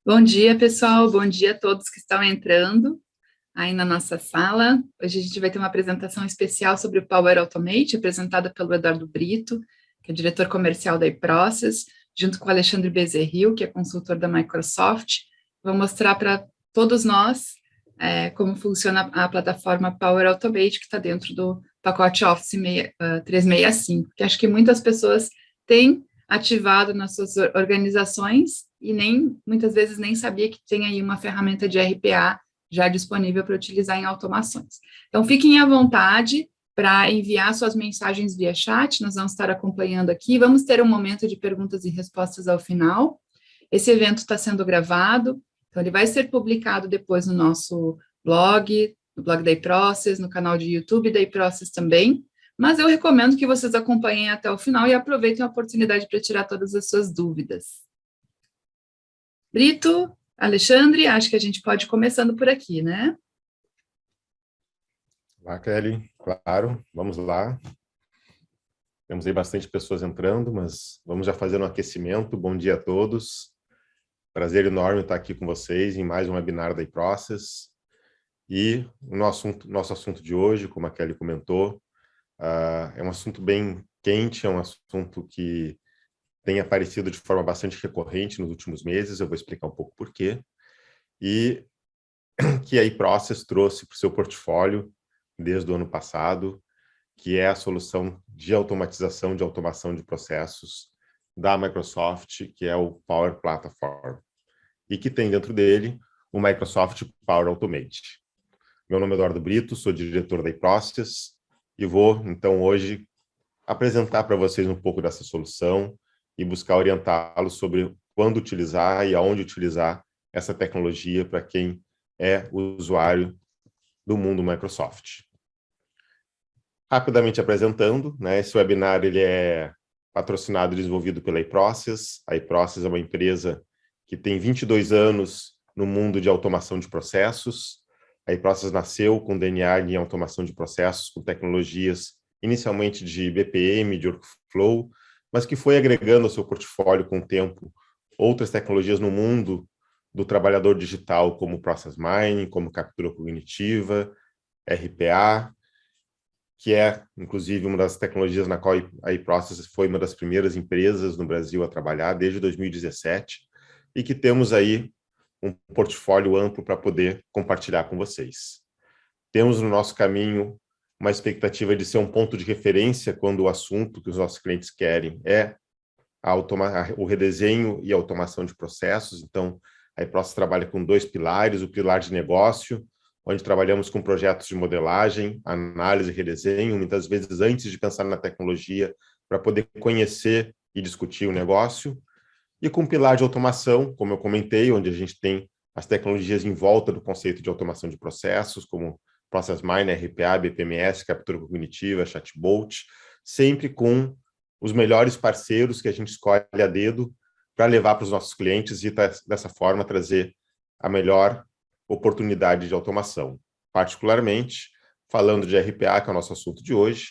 Bom dia, pessoal. Bom dia a todos que estão entrando aí na nossa sala. Hoje a gente vai ter uma apresentação especial sobre o Power Automate, apresentada pelo Eduardo Brito, que é diretor comercial da iProcess, junto com o Alexandre Bezerril, que é consultor da Microsoft. Vou mostrar para todos nós como funciona a plataforma Power Automate, que está dentro do pacote Office 365, que acho que muitas pessoas têm ativado nas suas organizações e muitas vezes nem sabia que tem aí uma ferramenta de RPA já disponível para utilizar em automações. Então, fiquem à vontade para enviar suas mensagens via chat, nós vamos estar acompanhando aqui, vamos ter um momento de perguntas e respostas ao final. Esse evento está sendo gravado, então ele vai ser publicado depois no nosso blog, no blog da iProcess, no canal de YouTube da iProcess também, mas eu recomendo que vocês acompanhem até o final e aproveitem a oportunidade para tirar todas as suas dúvidas. Brito, Alexandre, acho que a gente pode ir começando por aqui, né? Olá, Kelly. Claro, vamos lá. Temos aí bastante pessoas entrando, mas vamos já fazer um aquecimento. Bom dia a todos. Prazer enorme estar aqui com vocês em mais um webinar da iProcess. E o nosso assunto de hoje, como a Kelly comentou, é um assunto bem quente, é um assunto que tem aparecido de forma bastante recorrente nos últimos meses. Eu vou explicar um pouco por quê. E que a iProcess trouxe para o seu portfólio desde o ano passado, que é a solução de automatização, de automação de processos da Microsoft, que é o Power Platform, e que tem dentro dele o Microsoft Power Automate. Meu nome é Eduardo Brito, sou diretor da iProcess, e vou, então, hoje apresentar para vocês um pouco dessa solução e buscar orientá-los sobre quando utilizar e aonde utilizar essa tecnologia para quem é usuário do mundo Microsoft. Rapidamente apresentando, né, esse webinar ele é patrocinado e desenvolvido pela iProcess. A iProcess é uma empresa que tem 22 anos no mundo de automação de processos. A iProcess nasceu com DNA em automação de processos, com tecnologias inicialmente de BPM, de workflow, mas que foi agregando ao seu portfólio com o tempo outras tecnologias no mundo do trabalhador digital, como Process Mining, como captura cognitiva, RPA, que é, inclusive, uma das tecnologias na qual a iProcess foi uma das primeiras empresas no Brasil a trabalhar desde 2017, e que temos aí um portfólio amplo para poder compartilhar com vocês. Temos no nosso caminho uma expectativa de ser um ponto de referência quando o assunto que os nossos clientes querem é o redesenho e automação de processos. Então, a iProcess trabalha com dois pilares: o pilar de negócio, onde trabalhamos com projetos de modelagem, análise e redesenho, muitas vezes antes de pensar na tecnologia, para poder conhecer e discutir o negócio, e com o pilar de automação, como eu comentei, onde a gente tem as tecnologias em volta do conceito de automação de processos, como Process Mining, RPA, BPMS, captura cognitiva, chatbot, sempre com os melhores parceiros que a gente escolhe a dedo para levar para os nossos clientes e, dessa forma, trazer a melhor oportunidade de automação. Particularmente, falando de RPA, que é o nosso assunto de hoje,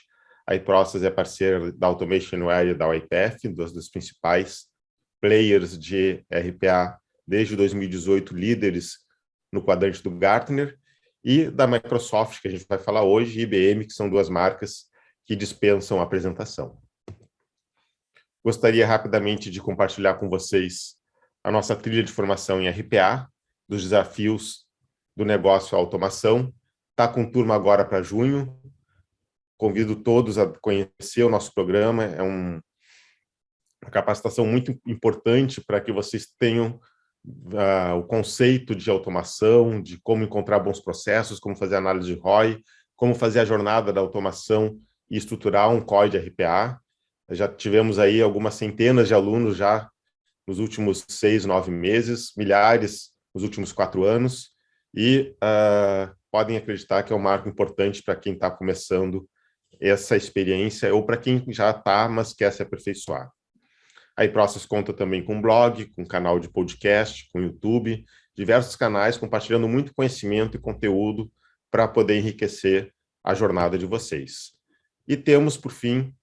a iProcess é parceira da Automationware e da YPF, duas dos principais players de RPA desde 2018, líderes no quadrante do Gartner, e da Microsoft, que a gente vai falar hoje, e IBM, que são duas marcas que dispensam a apresentação. Gostaria rapidamente de compartilhar com vocês a nossa trilha de formação em RPA, dos desafios do negócio à automação. Está com turma agora para junho. Convido todos a conhecer o nosso programa. É uma capacitação muito importante para que vocês tenham o conceito de automação, de como encontrar bons processos, como fazer análise de ROI, como fazer a jornada da automação e estruturar um código de RPA. Já tivemos aí algumas centenas de alunos já nos últimos 6, 9 meses, milhares nos últimos 4 anos, e podem acreditar que é um marco importante para quem está começando essa experiência, ou para quem já está, mas quer se aperfeiçoar. A iProcess conta também com blog, com canal de podcast, com YouTube, diversos canais compartilhando muito conhecimento e conteúdo para poder enriquecer a jornada de vocês. E temos, por fim,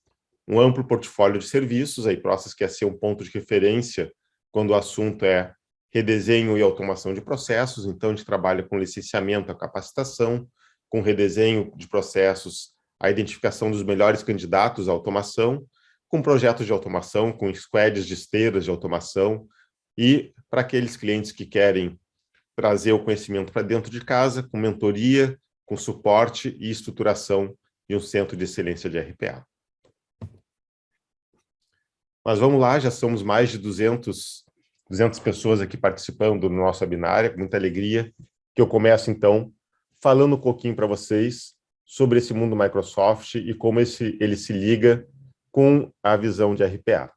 um amplo portfólio de serviços. A iProcess quer ser um ponto de referência quando o assunto é redesenho e automação de processos. Então, a gente trabalha com licenciamento, a capacitação, com redesenho de processos, a identificação dos melhores candidatos à automação, com projetos de automação, com squads de esteiras de automação, e para aqueles clientes que querem trazer o conhecimento para dentro de casa, com mentoria, com suporte e estruturação de um centro de excelência de RPA. Mas vamos lá, já somos mais de 200 pessoas aqui participando do nosso webinar, com muita alegria, que eu começo, então, falando um pouquinho para vocês sobre esse mundo Microsoft e como ele se liga com a visão de RPA.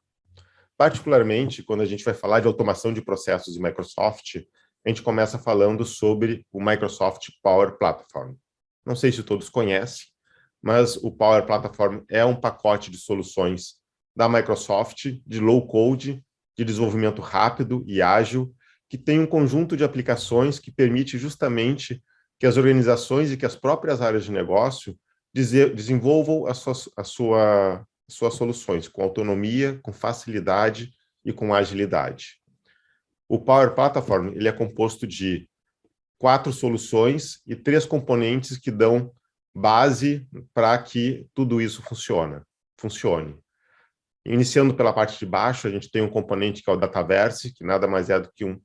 Particularmente, quando a gente vai falar de automação de processos em Microsoft, a gente começa falando sobre o Microsoft Power Platform. Não sei se todos conhecem, mas o Power Platform é um pacote de soluções da Microsoft, de low-code, de desenvolvimento rápido e ágil, que tem um conjunto de aplicações que permite justamente que as organizações e que as próprias áreas de negócio desenvolvam as suas soluções com autonomia, com facilidade e com agilidade. O Power Platform ele é composto de 4 soluções e 3 componentes que dão base para que tudo isso funcione. Iniciando pela parte de baixo, a gente tem um componente que é o Dataverse, que nada mais é do que um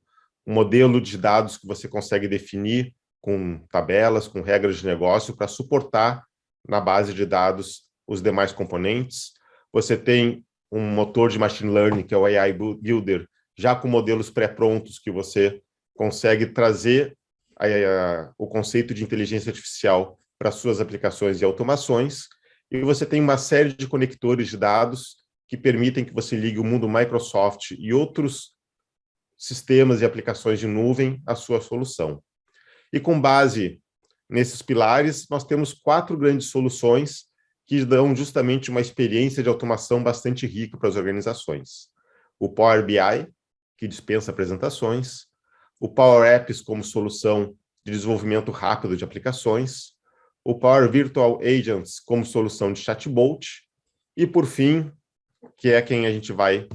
modelo de dados que você consegue definir com tabelas, com regras de negócio, para suportar na base de dados os demais componentes. Você tem um motor de machine learning, que é o AI Builder, já com modelos pré-prontos que você consegue trazer o conceito de inteligência artificial para suas aplicações e automações. E você tem uma série de conectores de dados que permitem que você ligue o mundo Microsoft e outros sistemas e aplicações de nuvem à sua solução. E com base nesses pilares, nós temos 4 grandes soluções que dão justamente uma experiência de automação bastante rica para as organizações. O Power BI, que dispensa apresentações, o Power Apps como solução de desenvolvimento rápido de aplicações, o Power Virtual Agents como solução de chatbot, e, por fim, que é quem a gente vai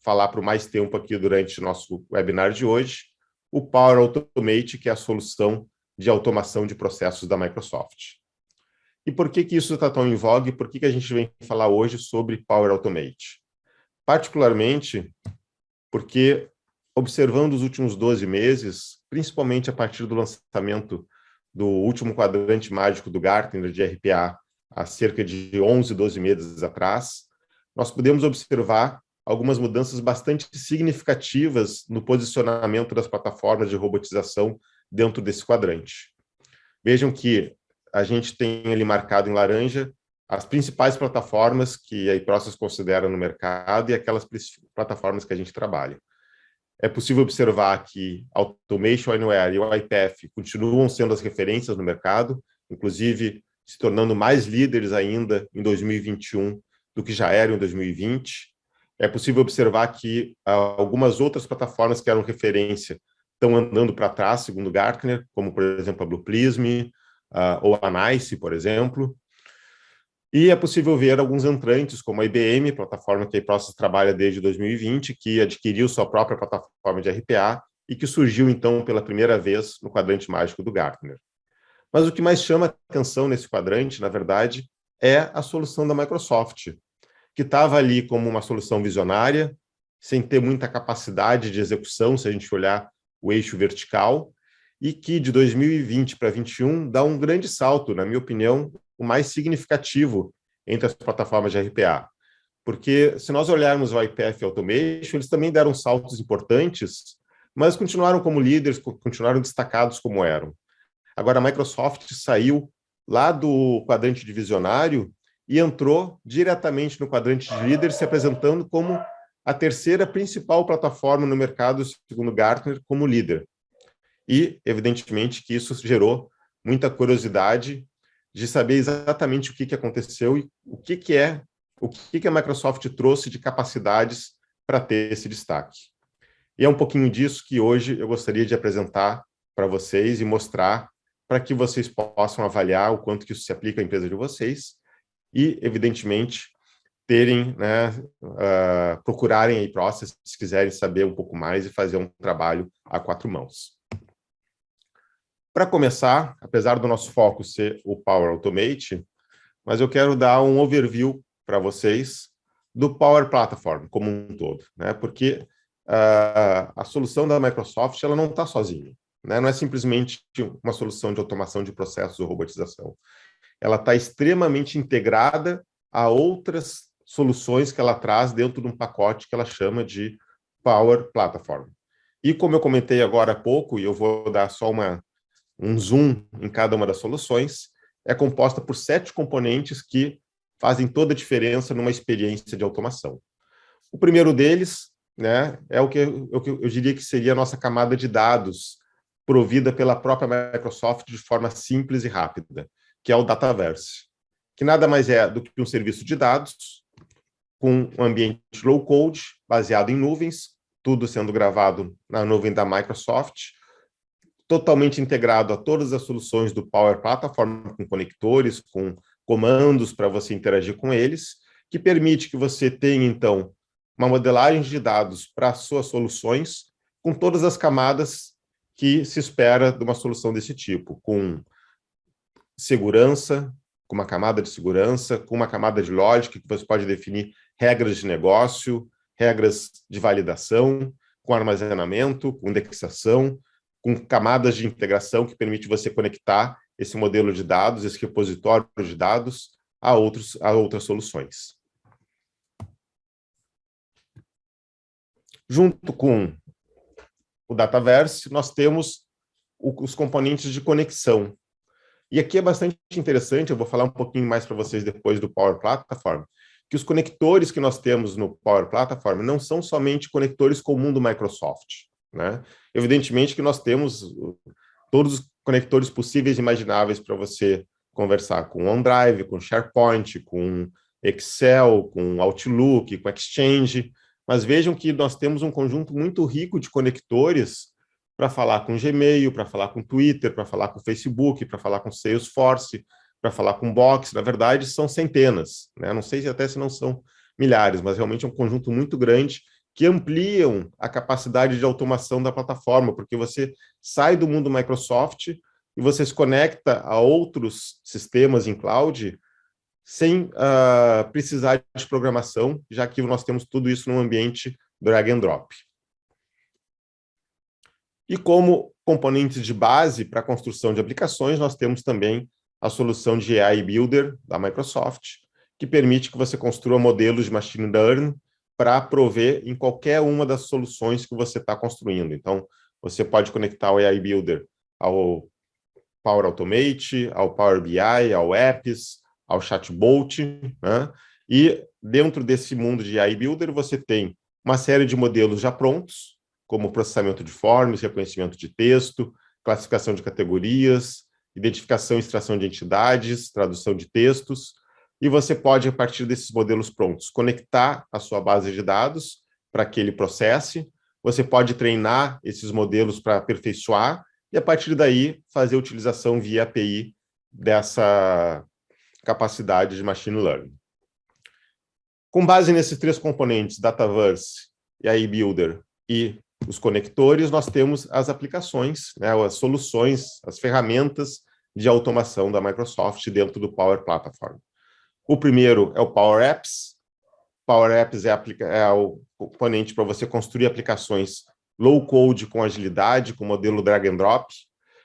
falar por mais tempo aqui durante o nosso webinar de hoje, o Power Automate, que é a solução de automação de processos da Microsoft. E por que isso está tão em voga? Por que a gente vem falar hoje sobre Power Automate? Particularmente porque, observando os últimos 12 meses, principalmente a partir do lançamento do último quadrante mágico do Gartner de RPA, há cerca de 11, 12 meses atrás, nós podemos observar algumas mudanças bastante significativas no posicionamento das plataformas de robotização dentro desse quadrante. Vejam que a gente tem ali marcado em laranja as principais plataformas que a iProcess considera no mercado e aquelas plataformas que a gente trabalha. É possível observar que Automation Anywhere e o iPath continuam sendo as referências no mercado, inclusive se tornando mais líderes ainda em 2021 do que já eram em 2020. É possível observar que algumas outras plataformas que eram referência estão andando para trás, segundo Gartner, como, por exemplo, a Blue Prism, ou a NICE, por exemplo. E é possível ver alguns entrantes, como a IBM, plataforma que a iProcess trabalha desde 2020, que adquiriu sua própria plataforma de RPA e que surgiu, então, pela primeira vez no quadrante mágico do Gartner. Mas o que mais chama atenção nesse quadrante, na verdade, é a solução da Microsoft, que estava ali como uma solução visionária, sem ter muita capacidade de execução, se a gente olhar o eixo vertical, e que de 2020 para 2021 dá um grande salto, na minha opinião, o mais significativo entre as plataformas de RPA. Porque se nós olharmos o iPath e o Automation, eles também deram saltos importantes, mas continuaram como líderes, continuaram destacados como eram. Agora, a Microsoft saiu lá do quadrante de visionário e entrou diretamente no quadrante de líder, se apresentando como a terceira principal plataforma no mercado, segundo Gartner, como líder. E, evidentemente, que isso gerou muita curiosidade de saber exatamente o que aconteceu e o que a Microsoft trouxe de capacidades para ter esse destaque. E é um pouquinho disso que hoje eu gostaria de apresentar para vocês e mostrar para que vocês possam avaliar o quanto que isso se aplica à empresa de vocês e, evidentemente, terem, procurarem a iProcess se quiserem saber um pouco mais e fazer um trabalho a quatro mãos. Para começar, apesar do nosso foco ser o Power Automate, mas eu quero dar um overview para vocês do Power Platform como um todo, né? Porque a solução da Microsoft ela não está sozinha, né? Não é simplesmente uma solução de automação de processos ou robotização. Ela está extremamente integrada a outras soluções que ela traz dentro de um pacote que ela chama de Power Platform. E como eu comentei agora há pouco, e eu vou dar só um zoom em cada uma das soluções, é composta por 7 componentes que fazem toda a diferença numa experiência de automação. O primeiro deles, né, é o que eu diria que seria a nossa camada de dados, provida pela própria Microsoft de forma simples e rápida, que é o Dataverse, que nada mais é do que um serviço de dados com um ambiente low-code, baseado em nuvens, tudo sendo gravado na nuvem da Microsoft, totalmente integrado a todas as soluções do Power Platform, com conectores, com comandos para você interagir com eles, que permite que você tenha, então, uma modelagem de dados para suas soluções, com todas as camadas que se espera de uma solução desse tipo, com segurança, com uma camada de segurança, com uma camada de lógica, que você pode definir regras de negócio, regras de validação, com armazenamento, com indexação, com camadas de integração que permite você conectar esse modelo de dados, esse repositório de dados, a outras soluções. Junto com o Dataverse, nós temos os componentes de conexão. E aqui é bastante interessante, eu vou falar um pouquinho mais para vocês depois do Power Platform, que os conectores que nós temos no Power Platform não são somente conectores comum do Microsoft, né? Evidentemente que nós temos todos os conectores possíveis e imagináveis para você conversar com OneDrive, com SharePoint, com Excel, com Outlook, com Exchange, mas vejam que nós temos um conjunto muito rico de conectores para falar com Gmail, para falar com Twitter, para falar com Facebook, para falar com Salesforce, para falar com Box. Na verdade, são centenas, né? Não sei se não são milhares, mas realmente é um conjunto muito grande que ampliam a capacidade de automação da plataforma, porque você sai do mundo Microsoft e você se conecta a outros sistemas em cloud sem precisar de programação, já que nós temos tudo isso num ambiente drag and drop. E como componentes de base para a construção de aplicações, nós temos também a solução de AI Builder da Microsoft, que permite que você construa modelos de machine learning para prover em qualquer uma das soluções que você está construindo. Então, você pode conectar o AI Builder ao Power Automate, ao Power BI, ao Apps, ao Chatbot, né? E dentro desse mundo de AI Builder, você tem uma série de modelos já prontos, como processamento de forms, reconhecimento de texto, classificação de categorias, identificação e extração de entidades, tradução de textos, e você pode, a partir desses modelos prontos, conectar a sua base de dados para que ele processe, você pode treinar esses modelos para aperfeiçoar, e a partir daí fazer utilização via API dessa capacidade de machine learning. Com base nesses 3 componentes, Dataverse, AI Builder e os conectores, nós temos as aplicações, né, as soluções, as ferramentas de automação da Microsoft dentro do Power Platform. O primeiro é o Power Apps. Power Apps é o componente para você construir aplicações low-code com agilidade, com modelo drag and drop.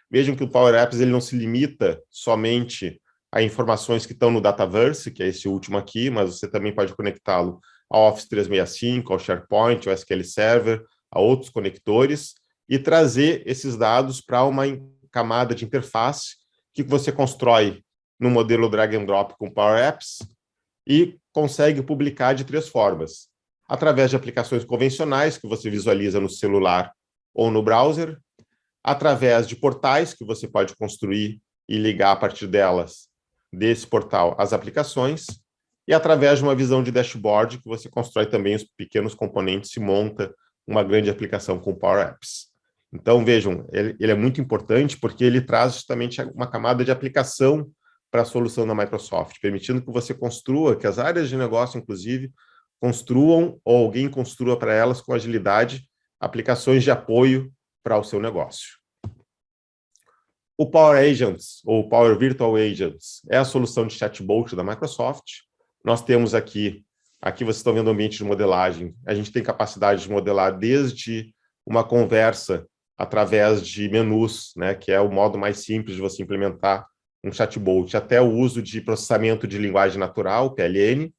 Vejam que o Power Apps ele não se limita somente a informações que estão no Dataverse, que é esse último aqui, mas você também pode conectá-lo ao Office 365, ao SharePoint, ao SQL Server, a outros conectores, e trazer esses dados para uma camada de interface que você constrói no modelo drag and drop com Power Apps e consegue publicar de 3 formas. Através de aplicações convencionais que você visualiza no celular ou no browser, através de portais que você pode construir e ligar a partir delas, desse portal, as aplicações, e através de uma visão de dashboard que você constrói também os pequenos componentes e monta uma grande aplicação com Power Apps. Então, vejam, ele é muito importante porque ele traz justamente uma camada de aplicação para a solução da Microsoft, permitindo que você construa, que as áreas de negócio, inclusive, construam ou alguém construa para elas com agilidade aplicações de apoio para o seu negócio. O Power Agents, ou Power Virtual Agents, é a solução de chatbot da Microsoft. Nós temos aqui vocês estão vendo o ambiente de modelagem, a gente tem capacidade de modelar desde uma conversa através de menus, né, que é o modo mais simples de você implementar um chatbot, até o uso de processamento de linguagem natural, PLN,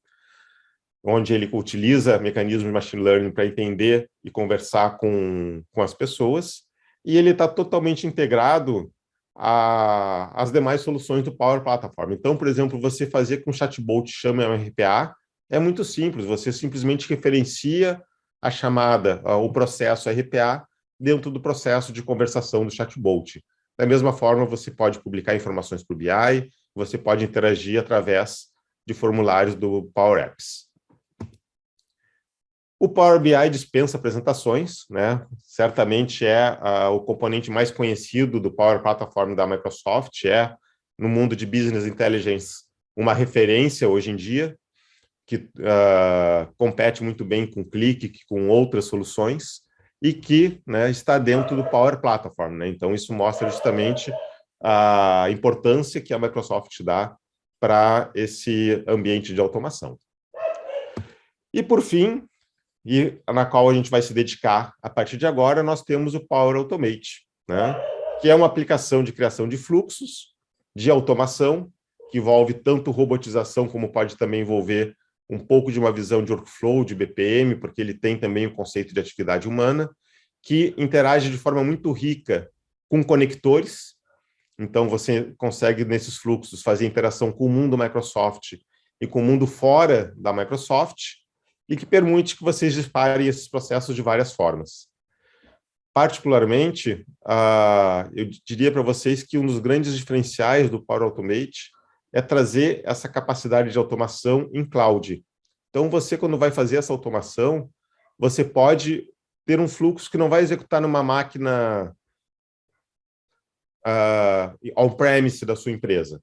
onde ele utiliza mecanismos de machine learning para entender e conversar com as pessoas, e ele está totalmente integrado às demais soluções do Power Platform. Então, por exemplo, você fazer com um chatbot chame um RPA é muito simples, você simplesmente referencia a chamada, o processo RPA, dentro do processo de conversação do chatbot. Da mesma forma, você pode publicar informações para o BI, você pode interagir através de formulários do Power Apps. O Power BI dispensa apresentações, né? Certamente é o componente mais conhecido do Power Platform da Microsoft, no mundo de Business Intelligence, uma referência hoje em dia, que compete muito bem com Qlik, com outras soluções, e que, né, está dentro do Power Platform, né? Então, isso mostra justamente a importância que a Microsoft dá para esse ambiente de automação. E, por fim, e na qual a gente vai se dedicar a partir de agora, nós temos o Power Automate, né? Que é uma aplicação de criação de fluxos, de automação, que envolve tanto robotização, como pode também envolver um pouco de uma visão de workflow, de BPM, porque ele tem também o conceito de atividade humana, que interage de forma muito rica com conectores. Então, você consegue, nesses fluxos, fazer interação com o mundo Microsoft e com o mundo fora da Microsoft, e que permite que vocês disparem esses processos de várias formas. Particularmente, eu diria para vocês que um dos grandes diferenciais do Power Automate é trazer essa capacidade de automação em cloud. Então, você, quando vai fazer essa automação, você pode ter um fluxo que não vai executar numa máquina on-premise da sua empresa.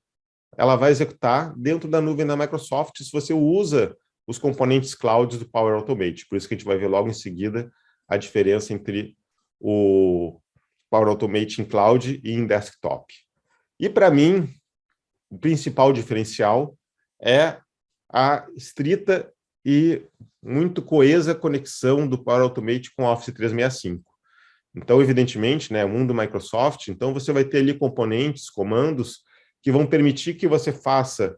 Ela vai executar dentro da nuvem da Microsoft se você usa os componentes cloud do Power Automate. Por isso que a gente vai ver logo em seguida a diferença entre o Power Automate em cloud e em desktop. E, para mim, o principal diferencial é a estrita e muito coesa conexão do Power Automate com o Office 365. Então, evidentemente, né, o mundo Microsoft, então você vai ter ali componentes, comandos, que vão permitir que você faça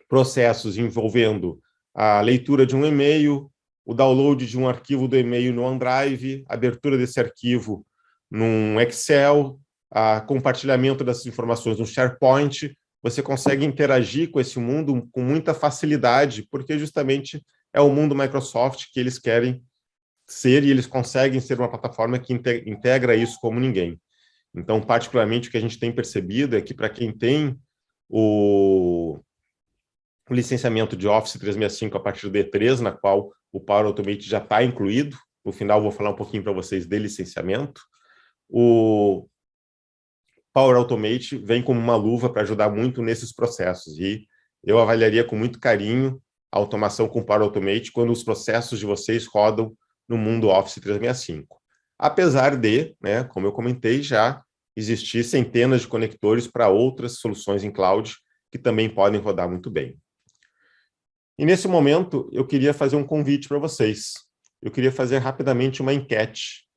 processos envolvendo a leitura de um e-mail, o download de um arquivo do e-mail no OneDrive, a abertura desse arquivo num Excel, a compartilhamento dessas informações no SharePoint. Você consegue interagir com esse mundo com muita facilidade, porque justamente é o mundo Microsoft que eles querem ser, e eles conseguem ser uma plataforma que integra isso como ninguém. Então, particularmente, o que a gente tem percebido é que, para quem tem o licenciamento de Office 365 a partir do E3, na qual o Power Automate já está incluído, no final eu vou falar um pouquinho para vocês de licenciamento, o Power Automate vem como uma luva para ajudar muito nesses processos, e eu avaliaria com muito carinho a automação com Power Automate quando os processos de vocês rodam no mundo Office 365. Apesar de, né, como eu comentei, já existir centenas de conectores para outras soluções em cloud que também podem rodar muito bem. E nesse momento, eu queria fazer um convite para vocês. Eu queria fazer rapidamente uma enquete.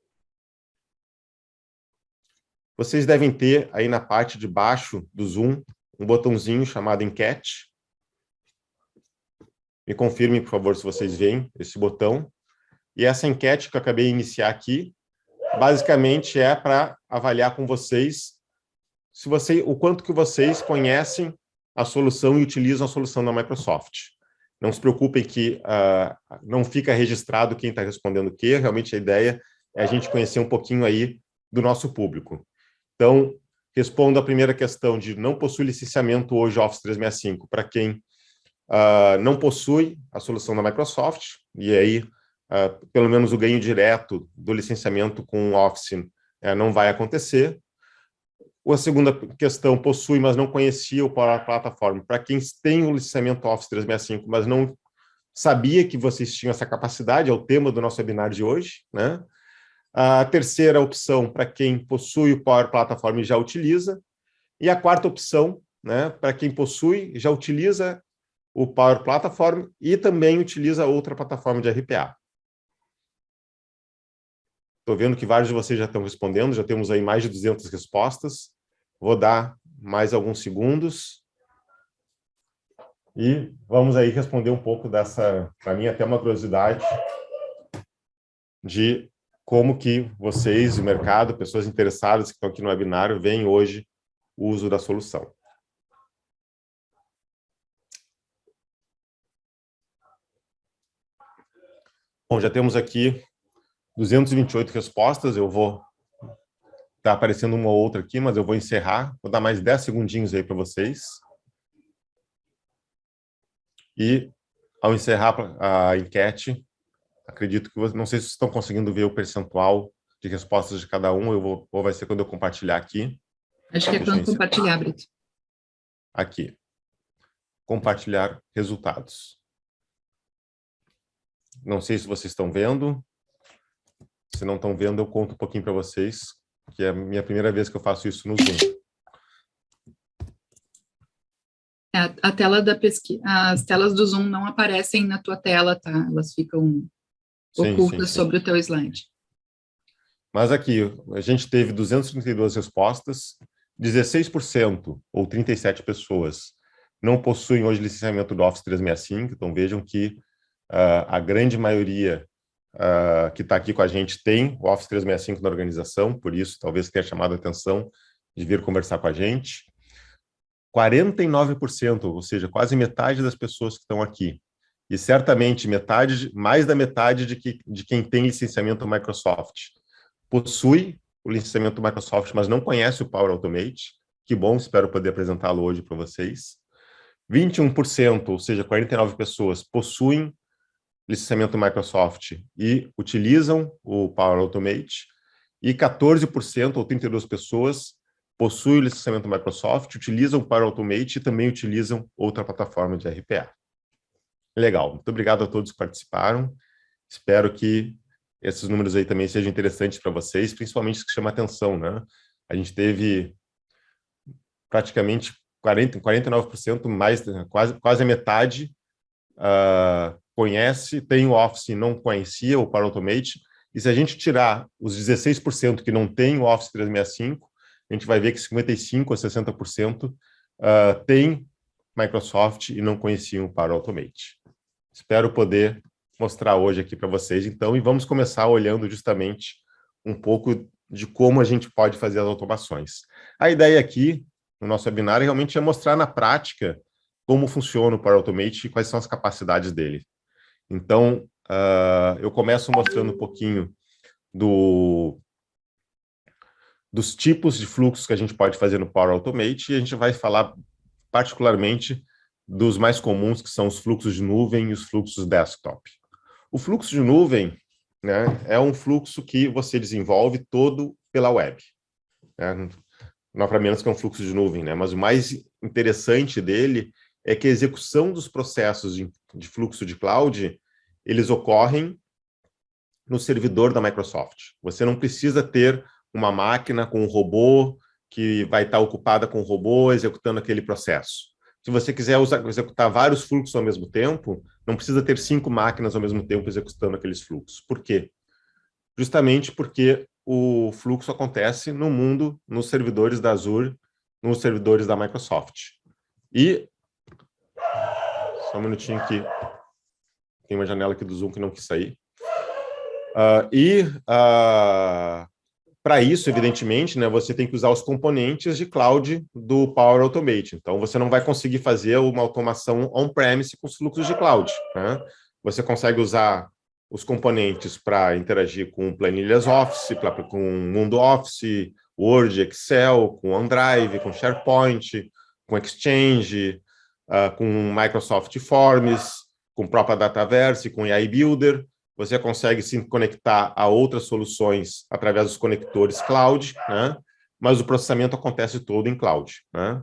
Vocês devem ter aí na parte de baixo do Zoom um botãozinho chamado enquete. Me confirmem, por favor, se vocês veem esse botão. E essa enquete que eu acabei de iniciar aqui, basicamente é para avaliar com vocês o quanto que vocês conhecem a solução e utilizam a solução da Microsoft. Não se preocupem que não fica registrado quem está respondendo o quê, realmente a ideia é a gente conhecer um pouquinho aí do nosso público. Então, respondo a primeira questão de não possui licenciamento hoje Office 365 para quem não possui a solução da Microsoft, e aí, pelo menos o ganho direto do licenciamento com o Office não vai acontecer. A segunda questão, possui, mas não conhecia o Power Platform. Para quem tem o licenciamento Office 365, mas não sabia que vocês tinham essa capacidade, é o tema do nosso webinar de hoje, né? A terceira opção, para quem possui o Power Platform e já utiliza. E a quarta opção, né, para quem possui, já utiliza o Power Platform e também utiliza outra plataforma de RPA. Estou vendo que vários de vocês já estão respondendo, já temos aí mais de 200 respostas. Vou dar mais alguns segundos. E vamos aí responder um pouco dessa, para mim, até uma curiosidade, de como que vocês, o mercado, pessoas interessadas que estão aqui no webinário, veem hoje o uso da solução. Bom, já temos aqui 228 respostas, eu vou... Está aparecendo uma ou outra aqui, mas eu vou encerrar, vou dar mais 10 segundinhos aí para vocês. E, ao encerrar a enquete, acredito que não sei se vocês estão conseguindo ver o percentual de respostas de cada um, ou vai ser quando eu compartilhar aqui. Acho que é quando compartilhar, Brito. Aqui. Compartilhar resultados. Não sei se vocês estão vendo. Se não estão vendo, eu conto um pouquinho para vocês, que é a minha primeira vez que eu faço isso no Zoom. A tela da pesquisa, as telas do Zoom não aparecem na tua tela, tá? Elas ficam ocultas sobre o teu slide. Mas aqui, a gente teve 232 respostas, 16%, ou 37 pessoas, não possuem hoje licenciamento do Office 365, então vejam que a grande maioria que está aqui com a gente tem o Office 365 na organização, por isso talvez tenha chamado a atenção de vir conversar com a gente. 49%, ou seja, quase metade das pessoas que estão aqui, e certamente mais da metade de quem tem licenciamento Microsoft, possui o licenciamento Microsoft, mas não conhece o Power Automate. Que bom, espero poder apresentá-lo hoje para vocês. 21%, ou seja, 49 pessoas, possuem licenciamento Microsoft e utilizam o Power Automate, e 14%, ou 32 pessoas, possuem o licenciamento Microsoft, utilizam o Power Automate e também utilizam outra plataforma de RPA. Legal, muito obrigado a todos que participaram. Espero que esses números aí também sejam interessantes para vocês, principalmente os que chamam a atenção, né? A gente teve praticamente 49%, mais, quase a metade, conhece, tem o Office e não conhecia o Power Automate, e se a gente tirar os 16% que não tem o Office 365, a gente vai ver que 55% a 60% tem Microsoft e não conheciam o Power Automate. Espero poder mostrar hoje aqui para vocês, então, e vamos começar olhando justamente um pouco de como a gente pode fazer as automações. A ideia aqui, no nosso webinar, realmente é mostrar na prática como funciona o Power Automate e quais são as capacidades dele. Então, eu começo mostrando um pouquinho dos tipos de fluxos que a gente pode fazer no Power Automate, e a gente vai falar particularmente dos mais comuns, que são os fluxos de nuvem e os fluxos desktop. O fluxo de nuvem, né, é um fluxo que você desenvolve todo pela web, né? Não para menos que é um fluxo de nuvem, né? Mas o mais interessante dele é que a execução dos processos de fluxo de cloud, eles ocorrem no servidor da Microsoft. Você não precisa ter uma máquina com um robô que vai estar ocupada com o robô executando aquele processo. Se você quiser executar vários fluxos ao mesmo tempo, não precisa ter 5 máquinas ao mesmo tempo executando aqueles fluxos. Por quê? Justamente porque o fluxo acontece no mundo, nos servidores da Azure, nos servidores da Microsoft. E... Só um minutinho aqui. Tem uma janela aqui do Zoom que não quis sair. Para isso, evidentemente, né, você tem que usar os componentes de cloud do Power Automate. Então, você não vai conseguir fazer uma automação on-premise com os fluxos de cloud, né? Você consegue usar os componentes para interagir com planilhas Office, com Mundo Office, Word, Excel, com OneDrive, com SharePoint, com Exchange, com Microsoft Forms, com própria Dataverse, com AI Builder. Você consegue se conectar a outras soluções através dos conectores cloud, né? Mas o processamento acontece todo em cloud, né?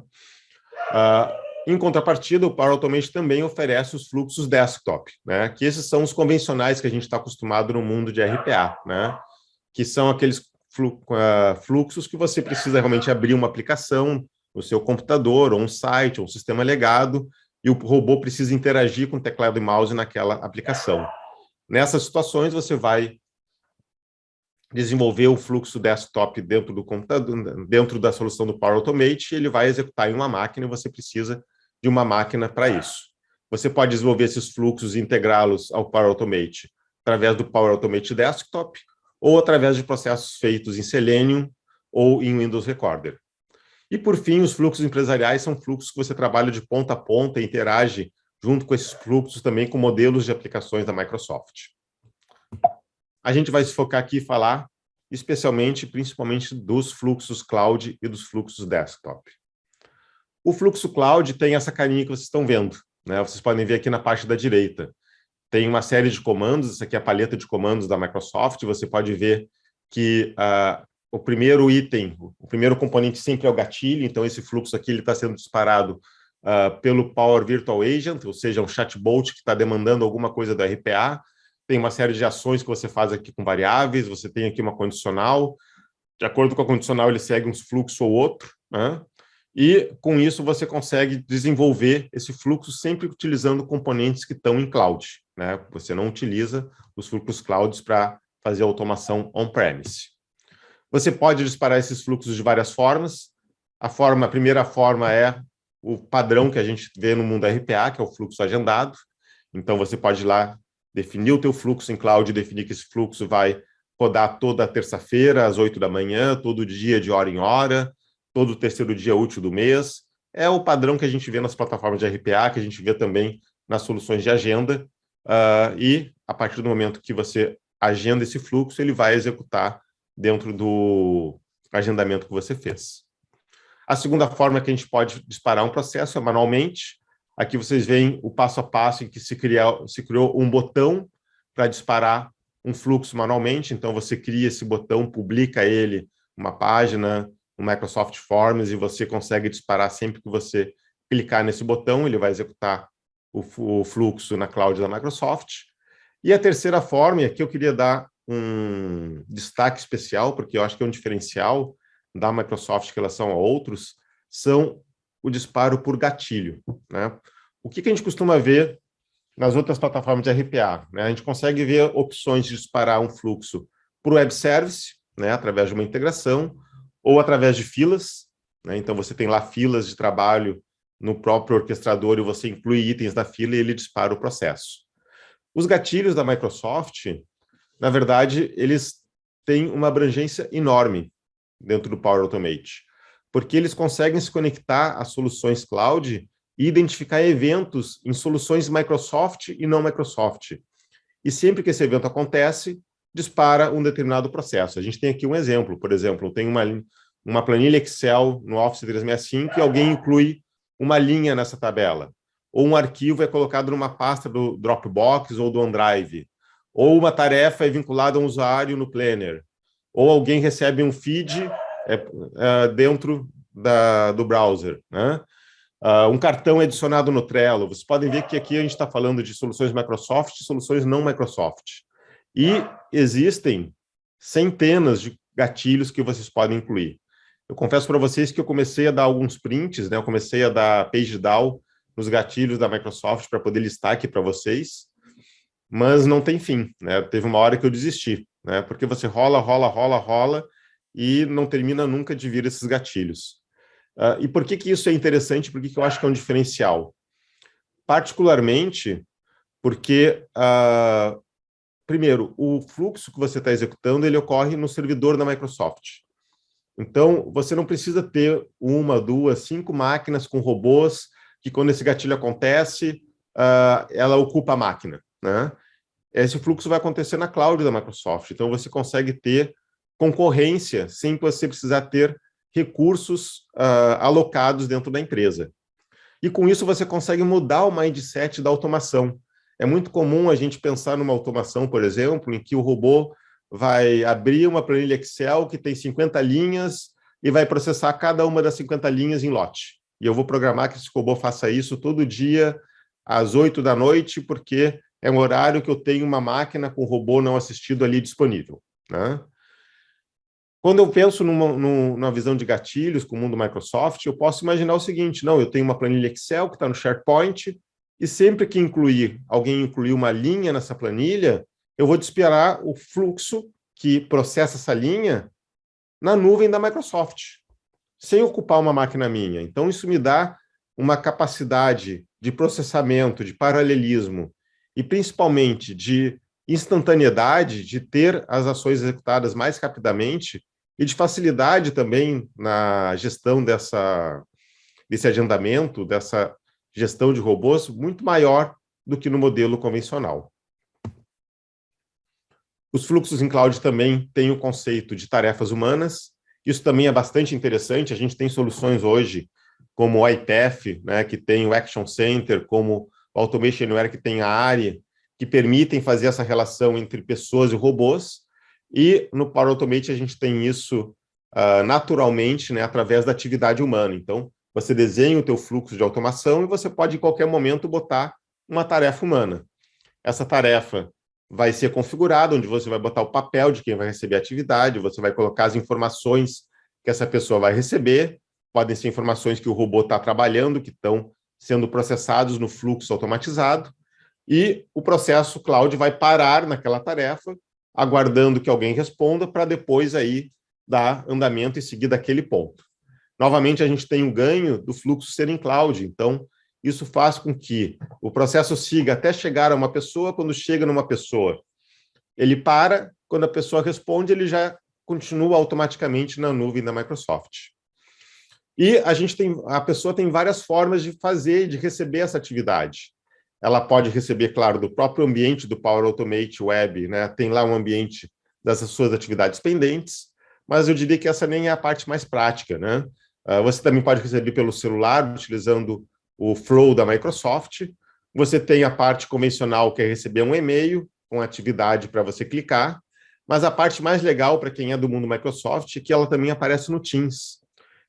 Em contrapartida, o Power Automate também oferece os fluxos desktop, né? Que esses são os convencionais que a gente está acostumado no mundo de RPA, né? que são aqueles fluxos que você precisa realmente abrir uma aplicação no seu computador, ou um site, ou um sistema legado, e o robô precisa interagir com o teclado e mouse naquela aplicação. Nessas situações, você vai desenvolver o fluxo desktop dentro do computador, dentro da solução do Power Automate, e ele vai executar em uma máquina, e você precisa de uma máquina para isso. Você pode desenvolver esses fluxos e integrá-los ao Power Automate através do Power Automate Desktop, ou através de processos feitos em Selenium ou em Windows Recorder. E, por fim, os fluxos empresariais são fluxos que você trabalha de ponta a ponta e interage junto com esses fluxos também com modelos de aplicações da Microsoft. A gente vai se focar aqui e falar especialmente, principalmente, dos fluxos cloud e dos fluxos desktop. O fluxo cloud tem essa carinha que vocês estão vendo, né? Vocês podem ver aqui na parte da direita. Tem uma série de comandos, essa aqui é a paleta de comandos da Microsoft, você pode ver que o primeiro item, o primeiro componente sempre é o gatilho, então esse fluxo aqui está sendo disparado pelo Power Virtual Agent, ou seja, um chatbot que está demandando alguma coisa do RPA. Tem uma série de ações que você faz aqui com variáveis, você tem aqui uma condicional, de acordo com a condicional ele segue um fluxo ou outro, né? E com isso você consegue desenvolver esse fluxo sempre utilizando componentes que estão em cloud, né? Você não utiliza os fluxos clouds para fazer automação on-premise. Você pode disparar esses fluxos de várias formas. A primeira forma é o padrão que a gente vê no mundo RPA, que é o fluxo agendado. Então você pode ir lá definir o teu fluxo em cloud, definir que esse fluxo vai rodar toda terça-feira às 8 da manhã, todo dia de hora em hora, todo terceiro dia útil do mês. É o padrão que a gente vê nas plataformas de RPA, que a gente vê também nas soluções de agenda, e a partir do momento que você agenda esse fluxo, ele vai executar dentro do agendamento que você fez. A segunda forma que a gente pode disparar um processo é manualmente. Aqui vocês veem o passo a passo em que se criou um botão para disparar um fluxo manualmente. Então, você cria esse botão, publica ele, uma página, no Microsoft Forms, e você consegue disparar sempre que você clicar nesse botão, ele vai executar o fluxo na cloud da Microsoft. E a terceira forma, e aqui eu queria dar um destaque especial, porque eu acho que é um diferencial da Microsoft em relação a outros, são o disparo por gatilho, né? O que a gente costuma ver nas outras plataformas de RPA, né? A gente consegue ver opções de disparar um fluxo por web service, né, através de uma integração, ou através de filas, né? Então você tem lá filas de trabalho no próprio orquestrador e você inclui itens da fila e ele dispara o processo. Os gatilhos da Microsoft, na verdade, eles têm uma abrangência enorme dentro do Power Automate, porque eles conseguem se conectar às soluções cloud e identificar eventos em soluções Microsoft e não Microsoft. E sempre que esse evento acontece, dispara um determinado processo. A gente tem aqui um exemplo, por exemplo, tem uma planilha Excel no Office 365 e alguém inclui uma linha nessa tabela, ou um arquivo é colocado numa pasta do Dropbox ou do OneDrive, ou uma tarefa é vinculada a um usuário no Planner, ou alguém recebe um feed dentro do browser, né? Um cartão é adicionado no Trello. Vocês podem ver que aqui a gente está falando de soluções Microsoft e soluções não Microsoft. E existem centenas de gatilhos que vocês podem incluir. Eu confesso para vocês que eu comecei a dar alguns prints, né? Eu comecei a dar page down nos gatilhos da Microsoft para poder listar aqui para vocês, mas não tem fim, né? Teve uma hora que eu desisti, né? Porque você rola e não termina nunca de vir esses gatilhos. E por que isso é interessante? Por que eu acho que é um diferencial? Particularmente porque, primeiro, o fluxo que você está executando, ele ocorre no servidor da Microsoft. Então, você não precisa ter 1, 2, 5 máquinas com robôs que, quando esse gatilho acontece, ela ocupa a máquina, né? Esse fluxo vai acontecer na cloud da Microsoft. Então, você consegue ter concorrência sem você precisar ter recursos alocados dentro da empresa. E com isso você consegue mudar o mindset da automação. É muito comum a gente pensar numa automação, por exemplo, em que o robô vai abrir uma planilha Excel que tem 50 linhas e vai processar cada uma das 50 linhas em lote. E eu vou programar que esse robô faça isso todo dia às 8 da noite, porque é um horário que eu tenho uma máquina com robô não assistido ali disponível, né? Quando eu penso numa visão de gatilhos com o mundo Microsoft, eu posso imaginar o seguinte: não, eu tenho uma planilha Excel que está no SharePoint, e sempre que alguém incluir uma linha nessa planilha, eu vou disparar o fluxo que processa essa linha na nuvem da Microsoft, sem ocupar uma máquina minha. Então, isso me dá uma capacidade de processamento, de paralelismo, e principalmente de instantaneidade, de ter as ações executadas mais rapidamente, e de facilidade também na gestão desse agendamento, dessa gestão de robôs, muito maior do que no modelo convencional. Os fluxos em cloud também têm o conceito de tarefas humanas. Isso também é bastante interessante. A gente tem soluções hoje, como o iPath, né, que tem o Action Center, como o Automation Anywhere, que tem a ARI, que permitem fazer essa relação entre pessoas e robôs. E no Power Automate a gente tem isso naturalmente, né, através da atividade humana. Então, você desenha o teu fluxo de automação e você pode, em qualquer momento, botar uma tarefa humana. Essa tarefa vai ser configurada, onde você vai botar o papel de quem vai receber a atividade, você vai colocar as informações que essa pessoa vai receber, podem ser informações que o robô está trabalhando, que estão sendo processados no fluxo automatizado, e o processo cloud vai parar naquela tarefa, aguardando que alguém responda, para depois aí dar andamento e seguir daquele ponto. Novamente, a gente tem o ganho do fluxo ser em cloud, então isso faz com que o processo siga até chegar a uma pessoa. Quando chega numa pessoa, ele para, quando a pessoa responde, ele já continua automaticamente na nuvem da Microsoft. E a pessoa tem várias formas de fazer e de receber essa atividade. Ela pode receber, claro, do próprio ambiente do Power Automate Web, né? Tem lá um ambiente das suas atividades pendentes, mas eu diria que essa nem é a parte mais prática, né? Você também pode receber pelo celular, utilizando o Flow da Microsoft. Você tem a parte convencional, que é receber um e-mail com atividade para você clicar, mas a parte mais legal para quem é do mundo Microsoft é que ela também aparece no Teams.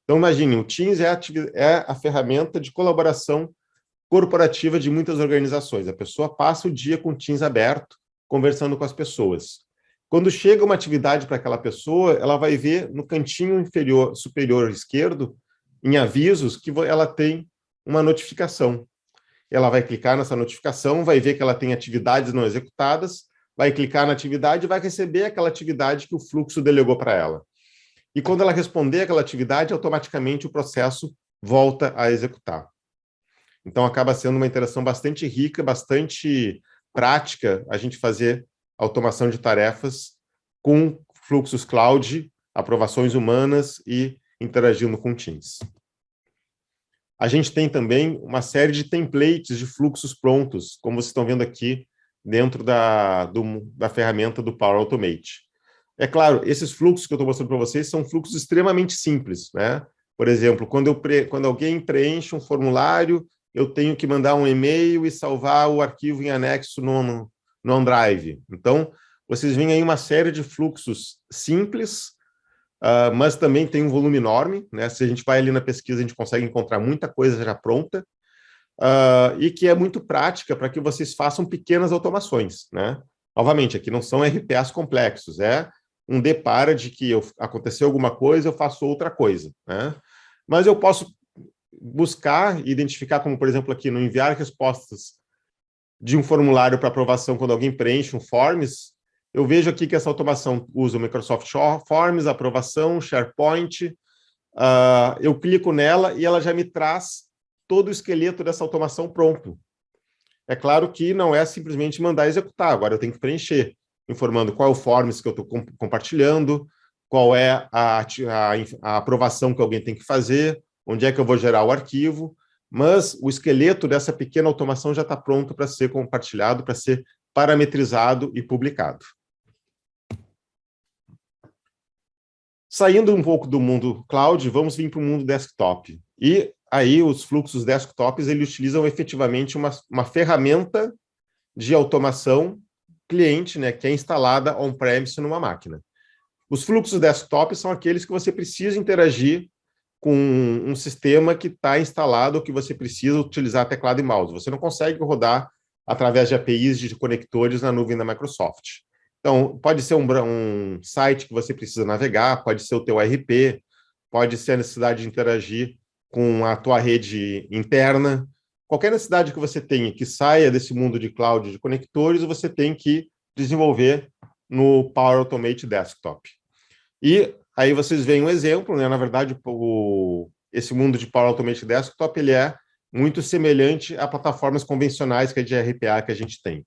Então, imagine, o Teams é a ferramenta de colaboração corporativa de muitas organizações. A pessoa passa o dia com o Teams aberto, conversando com as pessoas. Quando chega uma atividade para aquela pessoa, ela vai ver no cantinho superior esquerdo, em avisos, que ela tem uma notificação. Ela vai clicar nessa notificação, vai ver que ela tem atividades não executadas, vai clicar na atividade e vai receber aquela atividade que o fluxo delegou para ela. E quando ela responder aquela atividade, automaticamente o processo volta a executar. Então, acaba sendo uma interação bastante rica, bastante prática, a gente fazer automação de tarefas com fluxos cloud, aprovações humanas e interagindo com Teams. A gente tem também uma série de templates de fluxos prontos, como vocês estão vendo aqui dentro da ferramenta do Power Automate. É claro, esses fluxos que eu estou mostrando para vocês são fluxos extremamente simples, né? Por exemplo, quando alguém preenche um formulário, eu tenho que mandar um e-mail e salvar o arquivo em anexo no OneDrive. Então, vocês veem aí uma série de fluxos simples, mas também tem um volume enorme, né? Se a gente vai ali na pesquisa, a gente consegue encontrar muita coisa já pronta, e que é muito prática para que vocês façam pequenas automações, né? Novamente, aqui não são RPAs complexos, é um depara de que aconteceu alguma coisa, eu faço outra coisa, né? Mas eu posso buscar e identificar, como, por exemplo, aqui no enviar respostas de um formulário para aprovação quando alguém preenche um Forms, eu vejo aqui que essa automação usa o Microsoft Forms, aprovação, SharePoint, eu clico nela e ela já me traz todo o esqueleto dessa automação pronto. É claro que não é simplesmente mandar executar, agora eu tenho que preencher, informando qual é o Forms que eu estou compartilhando, qual é a aprovação que alguém tem que fazer, onde é que eu vou gerar o arquivo, mas o esqueleto dessa pequena automação já está pronto para ser compartilhado, para ser parametrizado e publicado. Saindo um pouco do mundo cloud, vamos vir para o mundo desktop. E aí os fluxos desktops, eles utilizam efetivamente uma ferramenta de automação cliente, né, que é instalada on-premise numa máquina. Os fluxos desktop são aqueles que você precisa interagir com um sistema que está instalado ou que você precisa utilizar teclado e mouse. Você não consegue rodar através de APIs de conectores na nuvem da Microsoft. Então, pode ser um site que você precisa navegar, pode ser o teu RP, pode ser a necessidade de interagir com a tua rede interna. Qualquer necessidade que você tenha que saia desse mundo de cloud de conectores, você tem que desenvolver no Power Automate Desktop. E aí vocês veem um exemplo, né? Na verdade, esse mundo de Power Automate Desktop ele é muito semelhante a plataformas convencionais que é de RPA que a gente tem.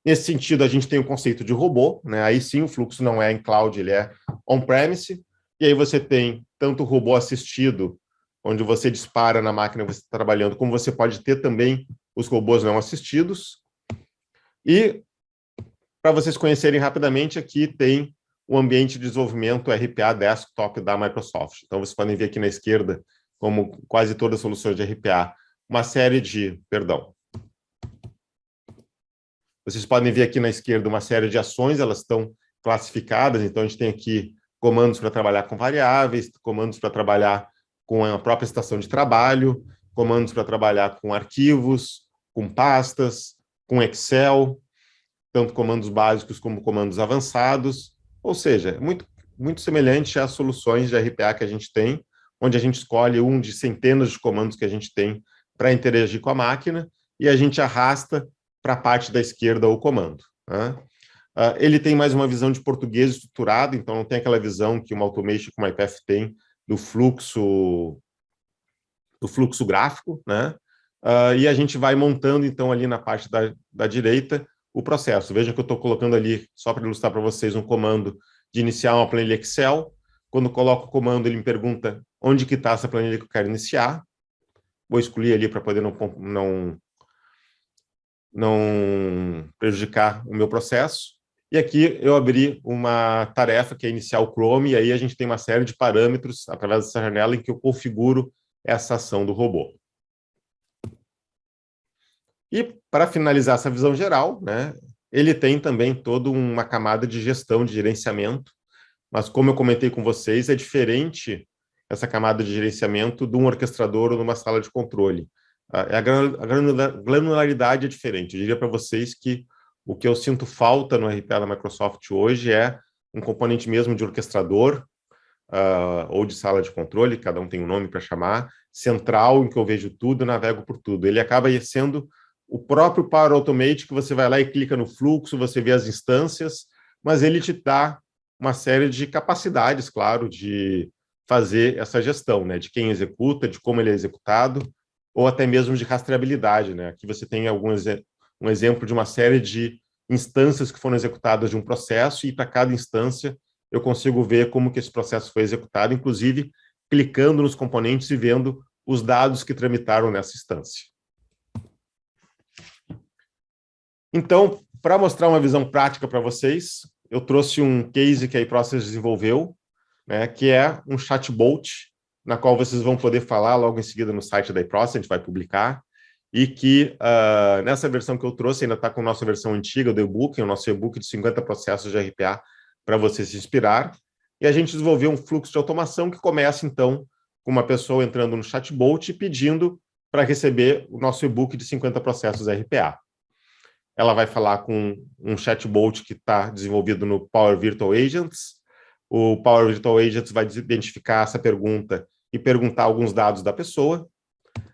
Nesse sentido, a gente tem o conceito de robô, né? Aí sim o fluxo não é em cloud, ele é on-premise, e aí você tem tanto o robô assistido, onde você dispara na máquina que você está trabalhando, como você pode ter também os robôs não assistidos. E, para vocês conhecerem rapidamente, aqui tem o ambiente de desenvolvimento RPA Desktop da Microsoft. Então, vocês podem ver aqui na esquerda, como quase todas as soluções de RPA, uma série de, vocês podem ver aqui na esquerda uma série de ações, elas estão classificadas, então a gente tem aqui comandos para trabalhar com variáveis, comandos para trabalhar com a própria estação de trabalho, comandos para trabalhar com arquivos, com pastas, com Excel, tanto comandos básicos como comandos avançados, ou seja, muito semelhante às soluções de RPA que a gente tem, onde a gente escolhe um de centenas de comandos que a gente tem para interagir com a máquina, e a gente arrasta para a parte da esquerda o comando. Né? Ele tem mais uma visão de português estruturado, então não tem aquela visão que uma automation como a IPF tem do fluxo gráfico, né? E a gente vai montando, então, ali na parte da direita, o processo. Veja que eu estou colocando ali, só para ilustrar para vocês, um comando de iniciar uma planilha Excel. Quando eu coloco o comando, ele me pergunta onde que está essa planilha que eu quero iniciar. Vou excluir ali para poder não prejudicar o meu processo. E aqui eu abri uma tarefa que é iniciar o Chrome, e aí a gente tem uma série de parâmetros através dessa janela em que eu configuro essa ação do robô. E para finalizar essa visão geral, né, ele tem também toda uma camada de gestão, de gerenciamento, mas como eu comentei com vocês, é diferente essa camada de gerenciamento de um orquestrador ou de uma sala de controle. A granularidade é diferente. Eu diria para vocês que o que eu sinto falta no RPA da Microsoft hoje é um componente mesmo de orquestrador ou de sala de controle, cada um tem um nome para chamar, central, em que eu vejo tudo, navego por tudo. Ele acaba sendo o próprio Power Automate, que você vai lá e clica no fluxo, você vê as instâncias, mas ele te dá uma série de capacidades, claro, de fazer essa gestão, né? De quem executa, de como ele é executado, ou até mesmo de rastreabilidade, né? Aqui você tem um exemplo de uma série de instâncias que foram executadas de um processo, e para cada instância eu consigo ver como que esse processo foi executado, inclusive clicando nos componentes e vendo os dados que tramitaram nessa instância. Então, para mostrar uma visão prática para vocês, eu trouxe um case que a iProcess desenvolveu, né, que é um chatbot, na qual vocês vão poder falar logo em seguida no site da iProcess, a gente vai publicar, e que nessa versão que eu trouxe, ainda está com a nossa versão antiga do e-book, o nosso e-book de 50 processos de RPA, para você se inspirar, e a gente desenvolveu um fluxo de automação que começa, então, com uma pessoa entrando no chatbot e pedindo para receber o nosso e-book de 50 processos RPA. Ela vai falar com um chatbot que está desenvolvido no Power Virtual Agents. O Power Virtual Agents vai identificar essa pergunta e perguntar alguns dados da pessoa.